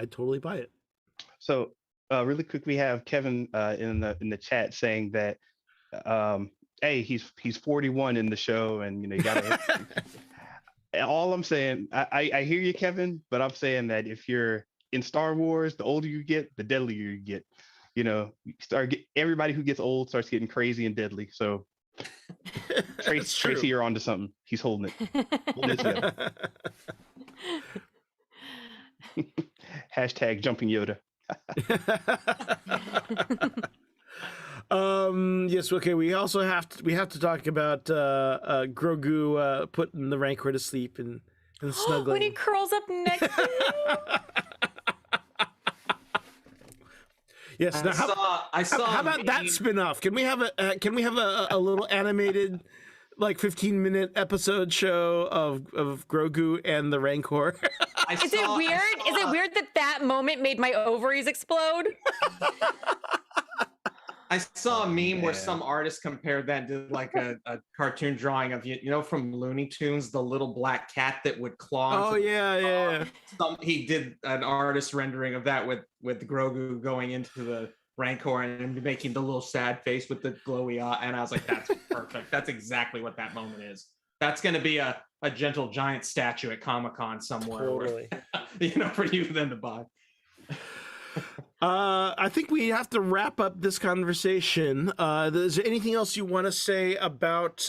totally buy it. So really quick, we have Kevin in the chat saying that hey, he's 41 in the show, and you gotta all I'm saying, I hear you, Kevin, but I'm saying that if you're in Star Wars, the older you get, the deadlier you get. Everybody who gets old starts getting crazy and deadly. So Tracy, you're onto something. He's holding it. Holding it together. Hashtag jumping Yoda. Yes. Okay. We also have to talk about Grogu putting the Rancor to sleep and snuggling. When he curls up next to him. Yes. Now, I saw. How about that spin-off? Can we have a little animated, like 15-minute episode show of Grogu and the Rancor? Is it weird? Is it weird that moment made my ovaries explode? I saw a meme where some artist compared that to like a cartoon drawing of from Looney Tunes, the little black cat that would claw. Oh yeah. He did an artist rendering of that with Grogu going into the Rancor and making the little sad face with the glowy eye, and I was like, that's perfect. That's exactly what that moment is. That's going to be a gentle giant statue at Comic-Con somewhere. Totally. For you them to buy. I think we have to wrap up this conversation. Is there anything else you want to say about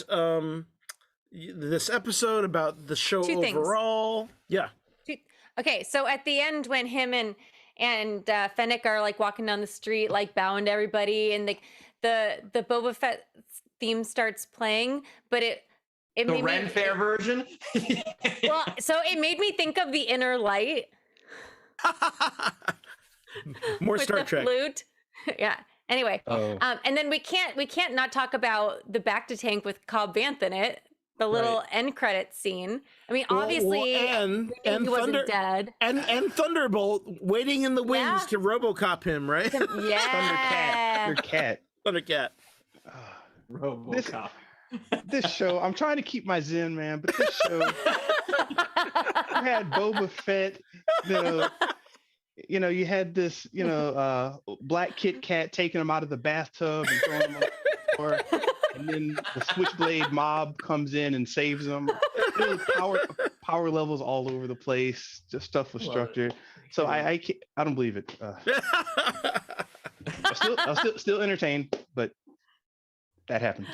this episode, about the show overall? Things. Yeah. Okay, so at the end when him and Fennec are like walking down the street, like bowing to everybody, and the Boba Fett theme starts playing, but it the Ren Fair version. Well, so it made me think of the Inner Light. More Star Trek. Flute. Yeah. Anyway, and then we can't not talk about the Back to Tank with Cobb Vanth in it. The little end credit scene. I mean, obviously, and he wasn't dead. And Thunderbolt waiting in the wings to RoboCop him, right? Yeah. Thundercat. RoboCop. This show, I'm trying to keep my zen, man, but this show had Boba Fett, you had this, black Kit Kat taking him out of the bathtub and throwing him on the floor, and then the Switchblade mob comes in and saves him. Really power levels all over the place, just stuff with structure. So I don't believe it. I'm still entertained, but that happened.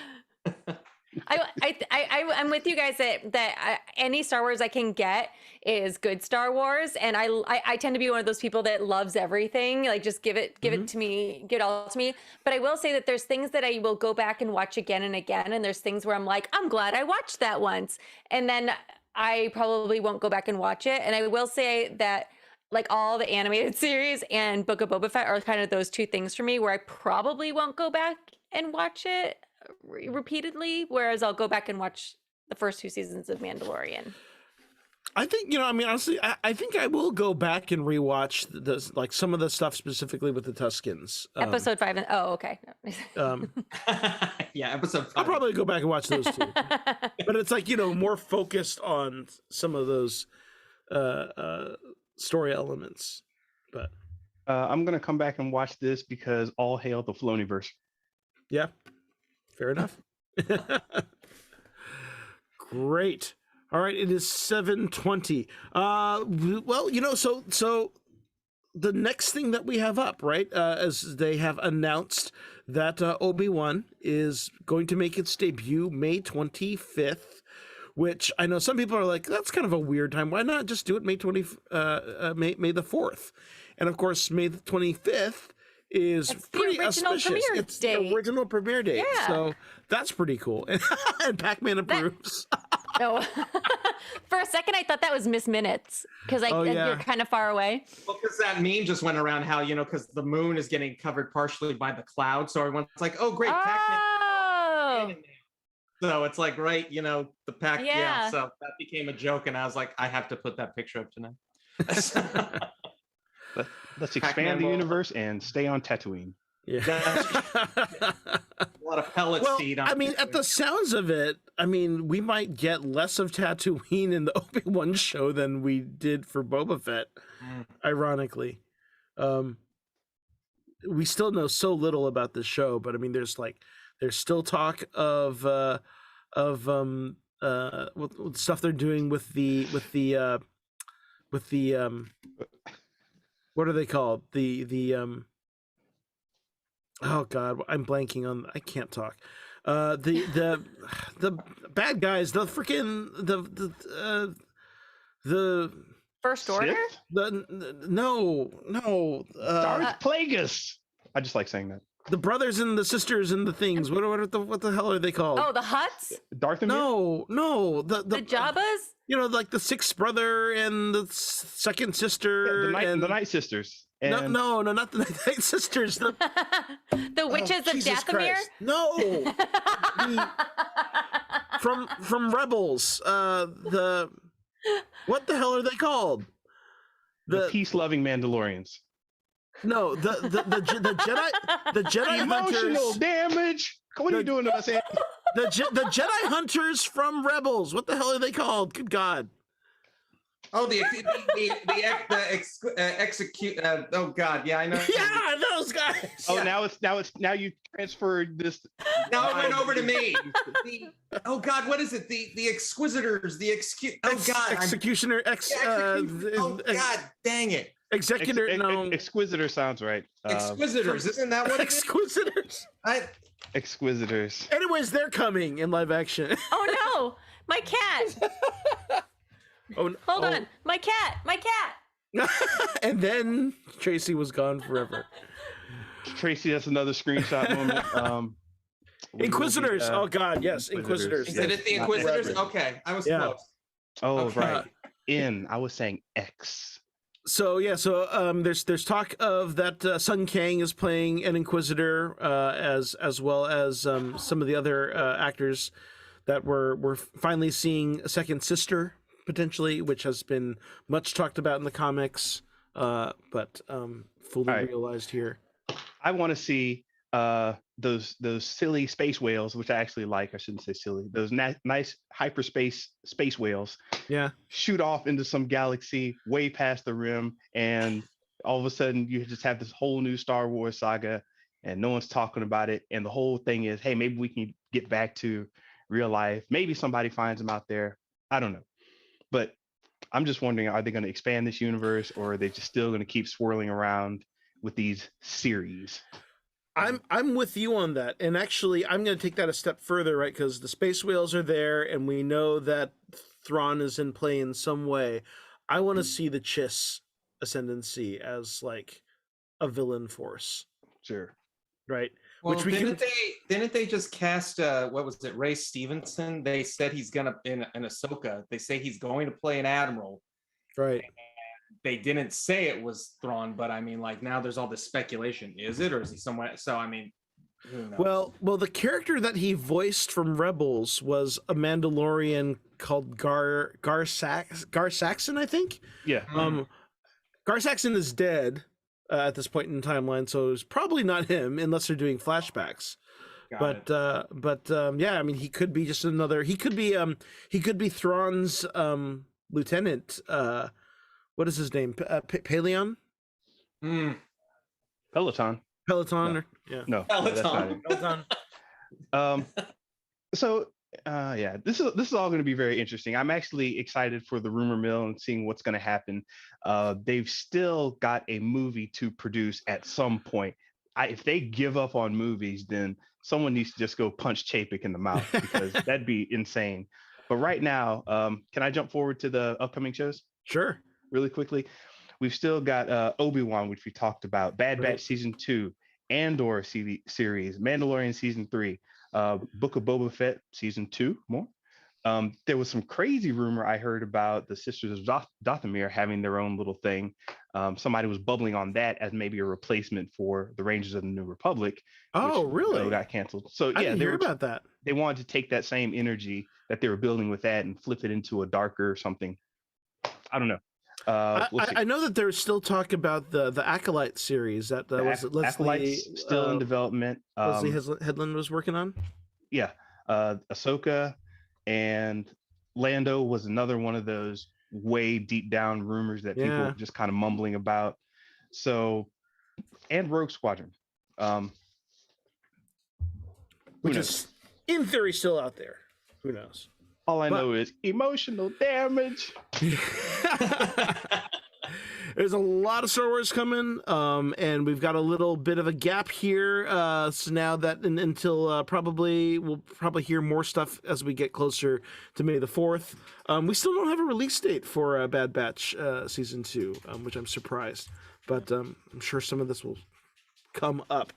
I'm with you guys that any Star Wars I can get is good Star Wars, and I tend to be one of those people that loves everything. Like, just give it to me, give it all to me. But I will say that there's things that I will go back and watch again and again, and there's things where I'm like, I'm glad I watched that once, and then I probably won't go back and watch it. And I will say that, like, all the animated series and Book of Boba Fett are kind of those two things for me where I probably won't go back and watch it repeatedly, whereas I'll go back and watch the first 2 seasons of Mandalorian. I think, I mean, honestly, I think I will go back and rewatch like some of the stuff specifically with the Tuskens. Episode 5 and okay. Yeah, episode 5. I'll probably go back and watch those too. But it's like, more focused on some of those story elements. But I'm gonna come back and watch this because all hail the Filoniverse. yeah, fair enough. Great. All right, it is 7:20. Well, so the next thing that we have up, right, as they have announced that Obi-Wan is going to make its debut May 25th, which I know some people are like, that's kind of a weird time. Why not just do it May May the 4th? And of course, May the 25th is It's the pretty original auspicious. premiere It's date. the original premiere date. Yeah. So that's pretty cool. And Pac-Man approves. No. For a second, I thought that was Miss Minutes because you're kind of far away. Well, because that meme just went around how, because the moon is getting covered partially by the cloud. So everyone's like, oh, great, Pac-Man. Oh. So it's like, right, the Pac. Yeah. So that became a joke. And I was like, I have to put that picture up tonight. Let's expand Pac-Man the will- universe and stay on Tatooine. Yeah. a lot of pellets Well, to eat on. I mean, at the sounds of it, we might get less of Tatooine in the Obi-Wan show than we did for Boba Fett, ironically. We still know so little about the show, but there's still talk of what stuff they're doing with the what are they called? Oh God, I'm blanking on. I can't talk. The bad guys, the freaking the First Order? Sith? no Darth Plagueis. I just like saying that. the brothers and the sisters and the things. What the hell are they called? Oh, the Hutts? Darth and No, the Jabbas? like the sixth brother and the second sister the Night Sisters. And no, not the Night Sisters. The The Witches of Jesus Dathomir? Christ. No, from Rebels. What the hell are they called? the peace-loving Mandalorians. No, the Jedi, the Jedi Emotional hunters, damage. What are you doing to us, Andy? the Jedi hunters from Rebels. What the hell are they called? Good God! Oh, the execute. Oh God, yeah, I know. Yeah, those guys. Oh, now you transferred this. Now it went over to me. Oh God, what is it? The Exquisitors. Oh God, Executioner. oh God, dang it. Executor. No. Exquisitor sounds right. Exquisitors, isn't that what it is? Exquisitors. Exquisitors. Anyways, they're coming in live action. Oh no, my cat. Hold on, my cat. And then Tracy was gone forever. Tracy, that's another screenshot moment. Inquisitors. Oh God, yes, Inquisitors. Is it the Inquisitors? Okay, I was close. Oh, Okay. right. I was saying X. So there's talk of that Sun Kang is playing an Inquisitor, as well as some of the other actors that we're finally seeing a second sister potentially, which has been much talked about in the comics, but fully realized here. I want to see those silly space whales, which I actually like. I shouldn't say silly. Those nice hyperspace space whales. Yeah. Shoot off into some galaxy way past the rim, and all of a sudden you just have this whole new Star Wars saga, and no one's talking about it. And the whole thing is, hey, maybe we can get back to real life. Maybe somebody finds them out there. I don't know. But I'm just wondering, are they going to expand this universe, or are they just still going to keep swirling around with these series? I'm with you on that, and actually, I'm going to take that a step further, right? Because the space whales are there, and we know that Thrawn is in play in some way. I want to see the Chiss Ascendancy as like a villain force, Sure. right? Well, Which we didn't they just cast what was it, Ray Stevenson? They said he's gonna in Ahsoka. They say he's going to play an admiral. right. They didn't say it was Thrawn, but I mean, like now there's all this speculation. Is it, or is he somewhere? So I mean, who knows? Well, the character that he voiced from Rebels was a Mandalorian called Gar Saxon, I think. Yeah. Gar Saxon is dead at this point in the timeline, so it's probably not him unless they're doing flashbacks. Got it. Yeah, I mean, he could be just another. He could be Thrawn's lieutenant. What is his name? Paleon? Peloton. Peloton? No. Or, yeah. No, Peloton. that's not it. Peloton. So yeah, this is all going to be very interesting. I'm actually excited for the rumor mill and seeing what's going to happen. They've still got a movie to produce at some point. If they give up on movies, then someone needs to just go punch Chapek in the mouth, because that'd be insane. But right now, can I jump forward to the upcoming shows Sure. really quickly? We've still got Obi-Wan, which we talked about, Bad Batch Season 2, Andor series, Mandalorian Season 3, Book of Boba Fett Season 2, more. There was some crazy rumor I heard about the Sisters of Dathomir having their own little thing. Somebody was bubbling on that as maybe a replacement for the Rangers of the New Republic. Oh, which, really? got canceled. So I yeah, didn't hear about that. They wanted to take that same energy that they were building with that and flip it into a darker something. I don't know. I know that there's still talk about the Acolyte series that was Leslie Acolyte's still in development. Leslie Headland was working on. Yeah, Ahsoka and Lando was another one of those way deep down rumors that people were just kind of mumbling about. So, and Rogue Squadron, which is in theory still out there. Who knows? All I know is emotional damage. There's a lot of Star Wars coming, and we've got a little bit of a gap here. So now that until we'll probably hear more stuff as we get closer to May the 4th. We still don't have a release date for Bad Batch Season 2, which I'm surprised. But I'm sure some of this will come up.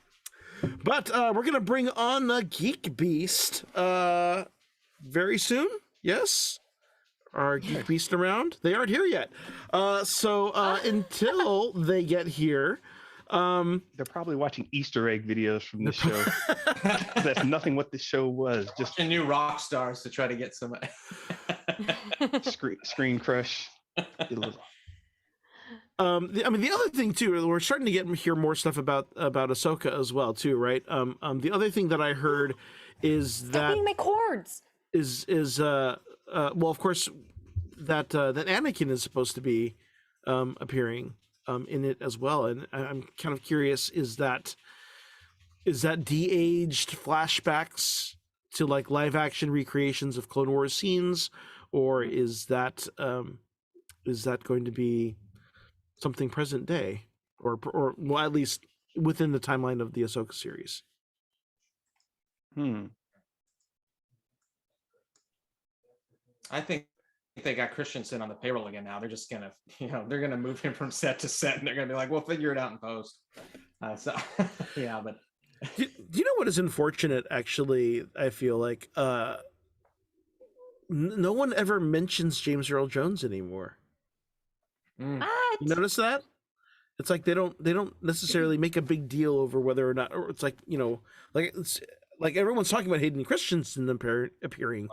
But we're going to bring on the Geek Beast very soon. Yes? Are Geek Beast around? They aren't here yet. So until they get here, they're probably watching Easter egg videos from the show. That's nothing what the show was. Just a new rock stars to try to get some screen crush. The other thing too, we're starting to hear more stuff about Ahsoka as well too, right? The other thing that I heard is that my cords well, of course, that Anakin is supposed to be appearing in it as well, and I'm kind of curious: is that de-aged flashbacks to like live action recreations of Clone Wars scenes, or is that going to be something present day, or well, at least within the timeline of the Ahsoka series? I think they got Christensen on the payroll again now. They're just gonna, they're gonna move him from set to set, and they're gonna be like, "We'll figure it out in post." Yeah, but do you know what is unfortunate? Actually, I feel like no one ever mentions James Earl Jones anymore. What? You notice that? It's like they don't necessarily make a big deal over whether or not, or it's like like everyone's talking about Hayden Christensen appearing.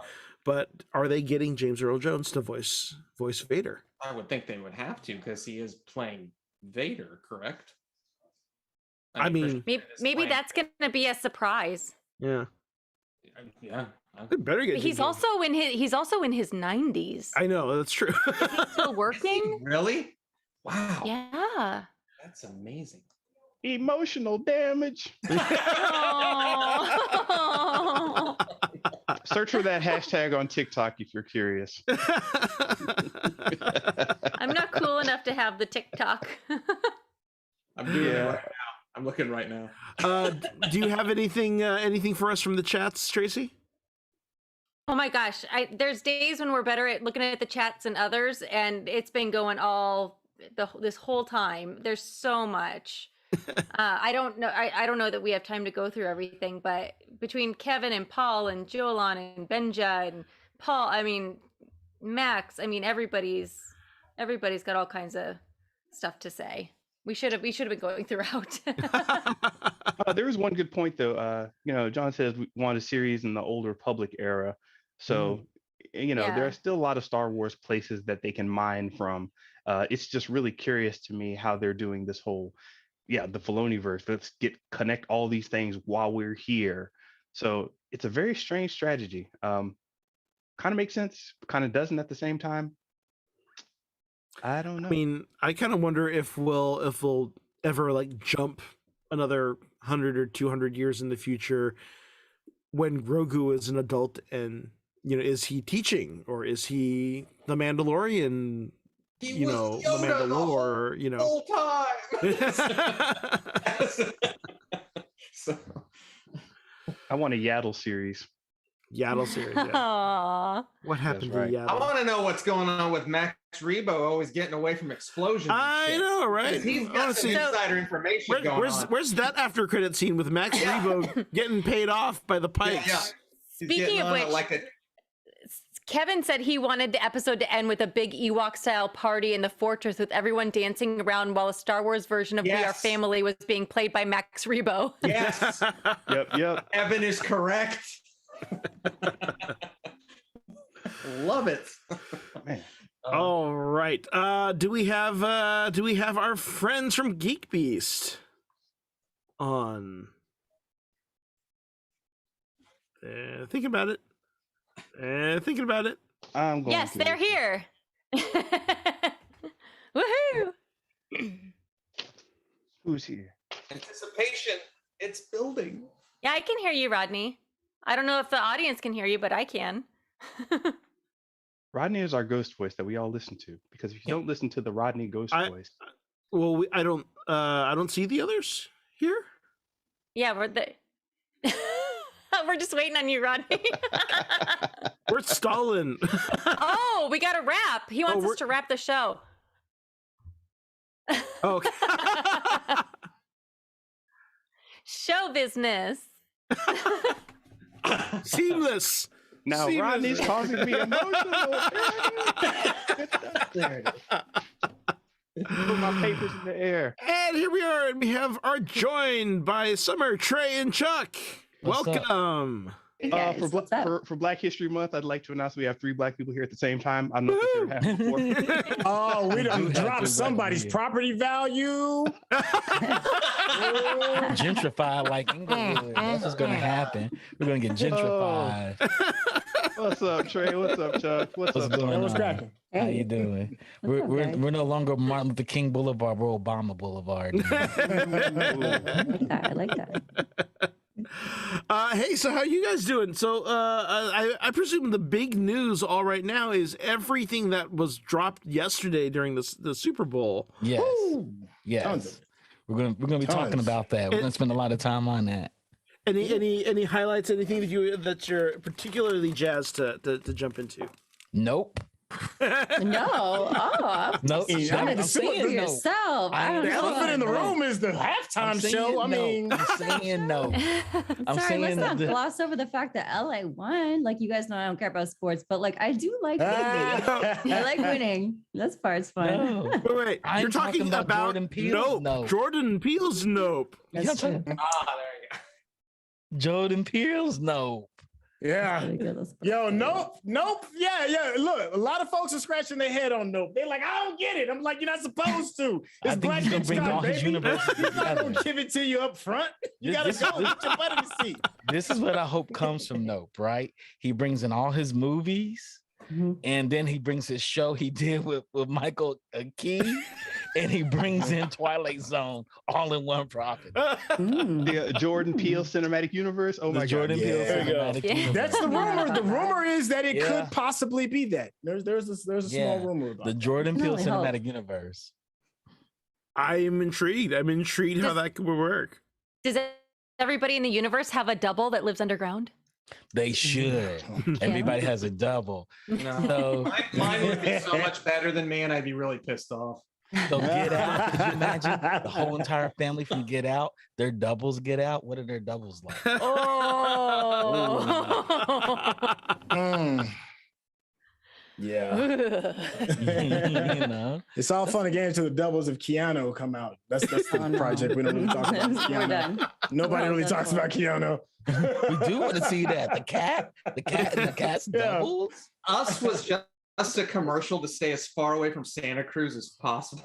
But are they getting James Earl Jones to voice Vader? I would think they would have to, because he is playing Vader, correct? I mean maybe that's going to be a surprise. Yeah. Yeah. They better get. He's also in his 90s. I know, that's true. Is he still working? Really? Wow. Yeah. That's amazing. Emotional damage. Oh. Search for that hashtag on TikTok if you're curious. I'm not cool enough to have the TikTok. I'm doing it right now. I'm looking right now. Do you have anything for us from the chats, Tracy? Oh my gosh. There's days when we're better at looking at the chats than others, and it's been going this whole time. There's so much. I don't know. I don't know that we have time to go through everything, but between Kevin and Paul and Jolan and Benja and Paul, Max, everybody's got all kinds of stuff to say. We should have been going throughout. There was one good point though. John says we want a series in the Old Republic era. So there Yeah. are still a lot of Star Wars places that they can mine from. It's just really curious to me how they're doing this whole, the Filoniverse. Let's connect all these things while we're here. So it's a very strange strategy. Kind of makes sense, kind of doesn't at the same time. I don't know. I mean, I kind of wonder if we'll ever like jump another 100 or 200 years in the future when Grogu is an adult, and is he teaching, or is he the Mandalorian? He was The Yoda Mandalore. whole time. So, I want a Yaddle series. Yaddle series. Yeah. Aww. What happened right. to Yaddle? I want to know what's going on with Max Rebo always getting away from explosions. I know, right? He's got some insider information going on. Where's that after credit scene with Max Rebo getting paid off by the Pikes? Yeah. Speaking of which, Kevin said he wanted the episode to end with a big Ewok-style party in the fortress with everyone dancing around while a Star Wars version of We Are Family was being played by Max Rebo. Yes. Yep. Evan is correct. Love it. Man. All right. Do we have our friends from Geek Beast on? Thinking about it. I'm going. Yes, they're here. Woohoo! Who's here? Anticipation. It's building. Yeah, I can hear you, Rodney. I don't know if the audience can hear you, but I can. Rodney is our ghost voice that we all listen to, because if you don't listen to the Rodney ghost voice, well, I don't see the others here. Yeah, we're just waiting on you, Rodney. We're stalling. Oh, we got a wrap. He wants us to wrap the show. Okay. Show business. Seamless. now Seamless. Rodney's causing me emotional. There it is. Put my papers in the air. And here we are, and we joined by Summer, Trey, and Chuck. What's up? Welcome. Hey guys, what's up? For Black History Month, I'd like to announce we have 3 Black people here at the same time. I'm not sure happened before. Oh, we done We have dropped to somebody's wait. property value. Gentrified like Inglewood. That's what's gonna happen. We're gonna get gentrified. What's up, Trey? What's up, Chuck? What's up, going Hey, on? what's cracking? How you doing? What's up, guys? We're no longer Martin Luther King Boulevard. We're Obama Boulevard. I like that. Hey, so how you guys doing? So I presume the big news all right now is everything that was dropped yesterday during the Super Bowl. Yes, Tons yes. of We're gonna be talking Tons. about that. We're gonna spend a lot of time on that. Any highlights? Anything that you're particularly jazzed to jump into? Nope. No. Oh, Nope. I mean, I'm the saying super- no. yourself. I I don't The know. elephant in the room is the I'm halftime saying show. I no. mean, I'm saying no. I'm Sorry, saying let's not that- gloss over the fact that LA won. Like, you guys know I don't care about sports, but like I do like winning. I like winning. That's part's fun. No. Wait, I'm you're talking talking about about Jordan Peele's Nope. Nope. Jordan Peele's Nope. That's Yeah, true. There you go. Jordan Peele's no. yeah. Really good. Let's put Yo, it nope. Yeah. Look, a lot of folks are scratching their head on nope. They're like, I don't get it. I'm like, you're not supposed to. I It's think Black he's gonna bring Scott, all his baby. universes He's not gonna together. give it to you up front. You gotta This- go. Get your butt in the seat. This is what I hope comes from Nope, right? He brings in all his movies, Mhm. and then he brings his show he did with Michael Key, and he brings in Twilight Zone all in one profit. Mm. The Jordan Peele Cinematic Universe. Oh The my Jordan God. Peele There you go. Cinematic Yeah. Universe. That's the rumor. The rumor is that it Yeah. could possibly be that. There's a Yeah. small rumor about The that. Jordan Peele Really hope. Cinematic Universe. I'm intrigued. I'm intrigued how Does- that could work. Does everybody in the universe have a double that lives underground? They should. Everybody has a double. No. So, Mine would be so much better than me, and I'd be really pissed off. so Get Out. Could you imagine the whole entire family from Get Out? Their doubles Get Out. What are their doubles like? Oh. Mm. Yeah. You know, It's all fun again until the doubles of Keanu come out. That's the Oh, no. project we don't really talk about. is We're Keanu. done. Nobody We're all really done talks for. about Keanu. we do want to see that the cat and the cat's Yeah. doubles. Us was just a commercial to stay as far away from Santa Cruz as possible.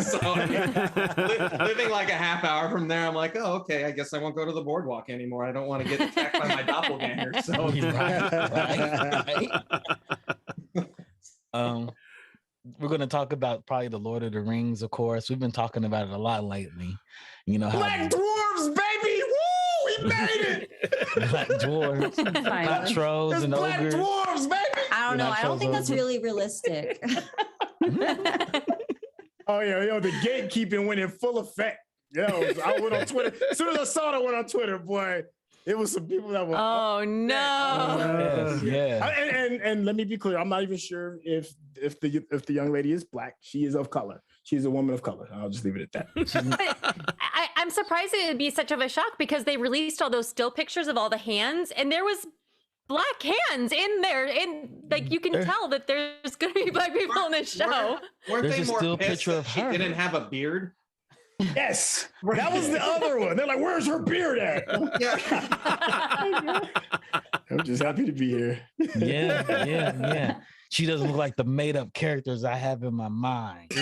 So I mean, living like a half hour from there, I'm like, oh, okay, I guess I won't go to the boardwalk anymore. I don't want to get attacked by my doppelganger. So Right. We're going to talk about probably the Lord of the Rings, of course. We've been talking about it a lot lately. You know how Black dwarves, baby! Woo! We made it! Black dwarves, black Finally. trolls, It's and black ogres. dwarves, baby! I don't know. Not I don't think shows that's over. really realistic. Oh yeah, the gatekeeping went in full effect. Yo, I went on Twitter. As soon as I saw that, I went on Twitter, boy. It was some people that were. Oh no. Yes, yeah. And let me be clear. I'm not even sure if the young lady is black. She is of color. She's a woman of color. I'll just leave it at that. But I'm surprised it would be such of a shock because they released all those still pictures of all the hands, and there was black hands in there, and like you can tell that there's going to be black people in this show. weren't There's they a more still pissed picture that of she her. didn't have a beard? Yes, that was the other one. They're like, "Where's her beard at?" Yeah. I'm just happy to be here. Yeah. She doesn't look like the made up characters I have in my mind.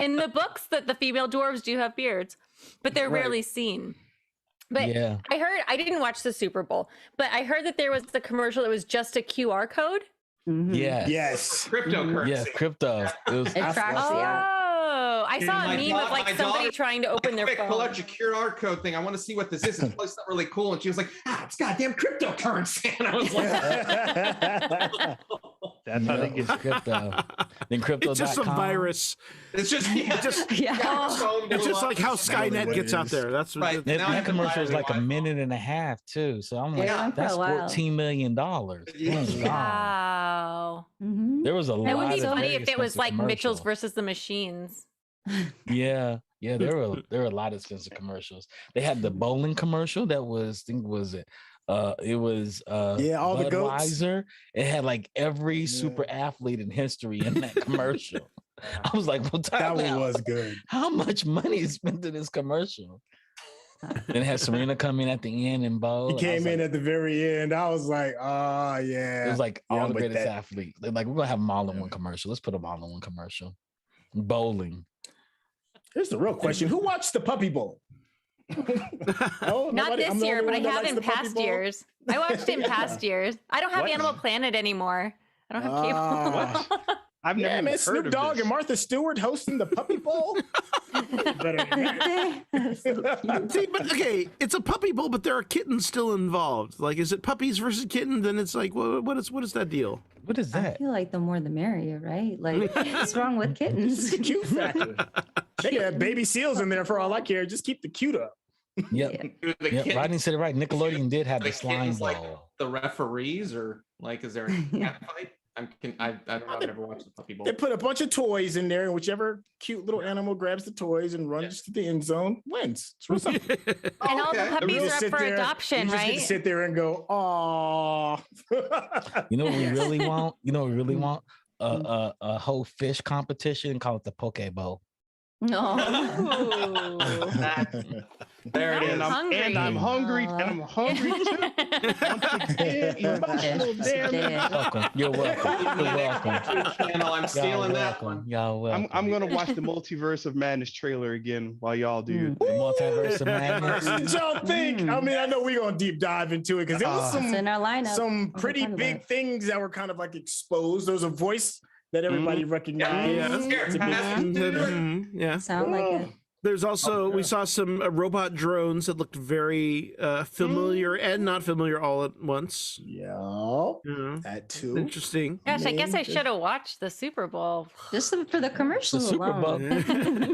In the books, that the female dwarves do have beards, but they're Right. rarely seen. But Yeah. I didn't watch the Super Bowl, but I heard that there was the commercial that was just a QR code. Mhm. Yeah. Yes. Cryptocurrency. Yeah, crypto. It was It tracks Oh. the app. Oh, I saw a My meme da- of like my somebody daughter- trying to open their Quick, pull phone. out your QR code thing. I want to see what this is. It's probably something really cool. And she was like, it's goddamn cryptocurrency. And I was like, That's how they Yeah, get it's crypto. Then crypto.com. It's just a virus. it's just, Yeah. It's just like how Skynet what gets it out is. there. That's what Right. That, Now I that have to buy commercial was a new like a iPhone. minute and a half too. So I'm like, Yeah. that's For a while. $14 million. Yeah. Wow. Mhm. There was a lot. It would be of funny very if it was like expensive Mitchell's commercials. versus the Machines. Yeah, there were a lot of expensive commercials. They had the bowling commercial that was, I think was it was Yeah, all the goats. Budweiser. It had like every super athlete in history in that commercial. I was like, well, That time one out. was good. How much money is spent in this commercial? And it had Serena come in at the end and bowl. He and I was came in like, at the very end. I was like, oh yeah. it was like Yeah, all I'm the with greatest that. athletes. They're like, we're gonna have them all in one commercial. Let's put them all in one commercial. Bowling. Here's the real question: who watched the Puppy Bowl? Oh, Not nobody- I'm this the year, only but I one that have likes in the Puppy past Bowl? years. I watched it in past years. I don't have What? Animal Planet anymore. I don't have cable. Ah. I've never Yeah, even man, heard Snoop of Dogg this. and Martha Stewart hosting the Puppy Bowl. That's so cute. See, but okay, it's a puppy bowl, but there are kittens still involved. Like, is it puppies versus kittens? Then it's like, what is that deal? What is I that? feel like the more the merrier, right? Like, what's wrong with It's kittens? the cute factor. They can have baby seals in there for all I care. Just keep the cute up. Yep. Do the Yep. kid- Rodney said it right. Nickelodeon did have the the slime kittens like ball. the referees, or like, is there a cat fight? I don't know. I've never watched the Puppy Bowl. They put a bunch of toys in there, and whichever cute little animal grabs the toys and runs to the end zone wins. It's real simple. And all the Okay. puppies You are just up sit for there- adoption, you just get right? to sit there and go, "Aw." You know what we Yes. really want? You know what we really want? A whole fish competition. Call it the Poke Bowl. No. There it is. I'm And I'm hungry. Aw. And I'm hungry too. Again, emotional damn. Welcome. You're welcome. You're welcome. Channel, I'm stealing that one. Y'all welcome. I'm gonna watch the Multiverse of Madness trailer again while y'all do your The thing. Multiverse of Madness. What did y'all think? I mean, I know we're gonna deep dive into it because there was It's in our lineup. some We're pretty talking big about things that were kind of like exposed. There was a voice that everybody recognized. Yeah. It's a big- Mhm, yeah. Sound like it. There's also we saw some robot drones that looked very familiar and not familiar all at once. Yeah, Yeah. that too. Interesting. Gosh, I guess I Maybe. should have watched the Super Bowl. Just for the The commercials Super Bowl. alone.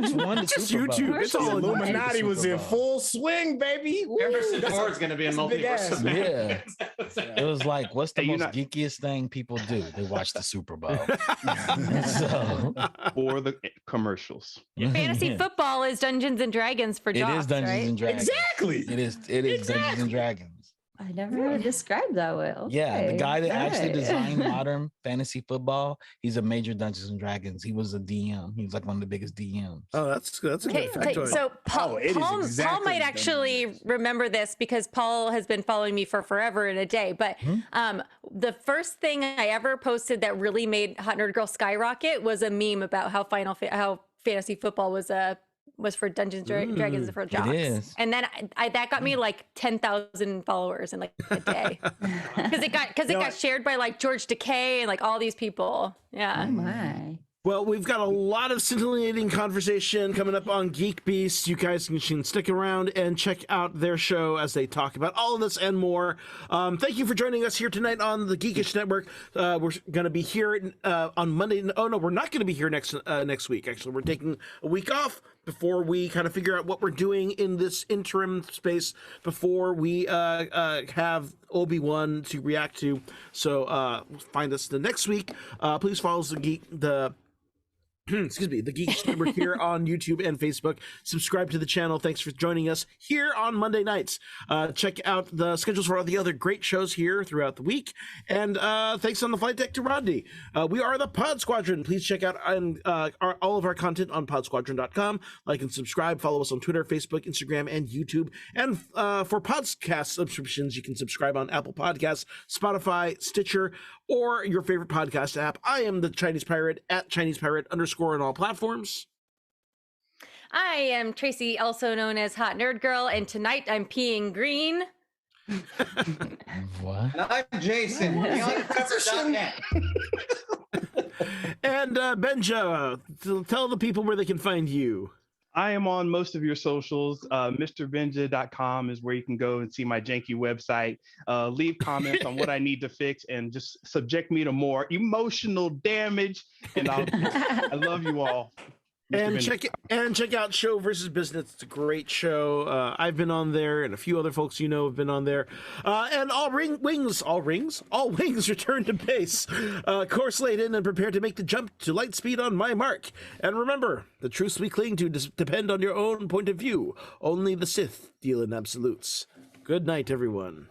Just one Just Super Bowl. YouTube. It's The all Illuminati was in full swing, baby. Woo, Harrison that's a- Ford's going to be in that's a big Multiverse. ass. of Madness. It was like, what's the Hey, you're most not- geekiest thing people do? They watch the Super Bowl. So For the commercials. Fantasy yeah. football is Dungeons and Dragons for It jocks, is Dungeons right? and Dragons. Exactly. It is Dungeons and Dragons. I never heard it described that way. Yeah, the Okay. guy that actually Alright. designed modern fantasy football, he's a major Dungeons and Dragons. He was a DM. He was like one of the biggest DMs. Oh, that's a Okay, good factoid. so Paul, Oh, it is Paul exactly might what actually that is. remember this because Paul has been following me for forever and a day. But the first thing I ever posted that really made Hot Nerd Girl skyrocket was a meme about how how fantasy football was for Dungeons and Dragons and for jocks. is. And then that got me like 10,000 followers in like a day because it got shared by like George Takei and like all these people. Yeah. Oh my. Well, we've got a lot of scintillating conversation coming up on Geek Beast. You guys can stick around and check out their show as they talk about all of this and more. Thank you for joining us here tonight on the Geekish Network. We're going to be here on Monday. Oh, no, we're not going to be here next week. Actually, we're taking a week off before we kind of figure out what we're doing in this interim space before we have Obi-Wan to react to. So find us the next week. Please follow us the Geeks Network here on YouTube and Facebook. Subscribe to the channel. Thanks for joining us here on Monday nights. Check out the schedules for all the other great shows here throughout the week. And thanks on the flight deck to Rodney. We are the Pod Squadron. Please check out all of our content on podsquadron.com. Like and subscribe. Follow us on Twitter, Facebook, Instagram, and YouTube. And for podcast subscriptions, you can subscribe on Apple Podcasts, Spotify, Stitcher, or your favorite podcast app. I am the Chinese Pirate at Chinese Pirate _ on all platforms. I am Tracy, also known as Hot Nerd Girl, and tonight I'm peeing green. What? And I'm Jason. BeyondCover.net. And Benja, tell the people where they can find you. I am on most of your socials. MrBenja.com is where you can go and see my janky website. Leave comments on what I need to fix and just subject me to more emotional damage. And I love you all. And check out Show versus Business. It's a great show. I've been on there, and a few other folks have been on there. And all wings return to base. Course laid in and prepare to make the jump to light speed on my mark. And remember, the truths we cling to depend on your own point of view. Only the Sith deal in absolutes. Good night, everyone.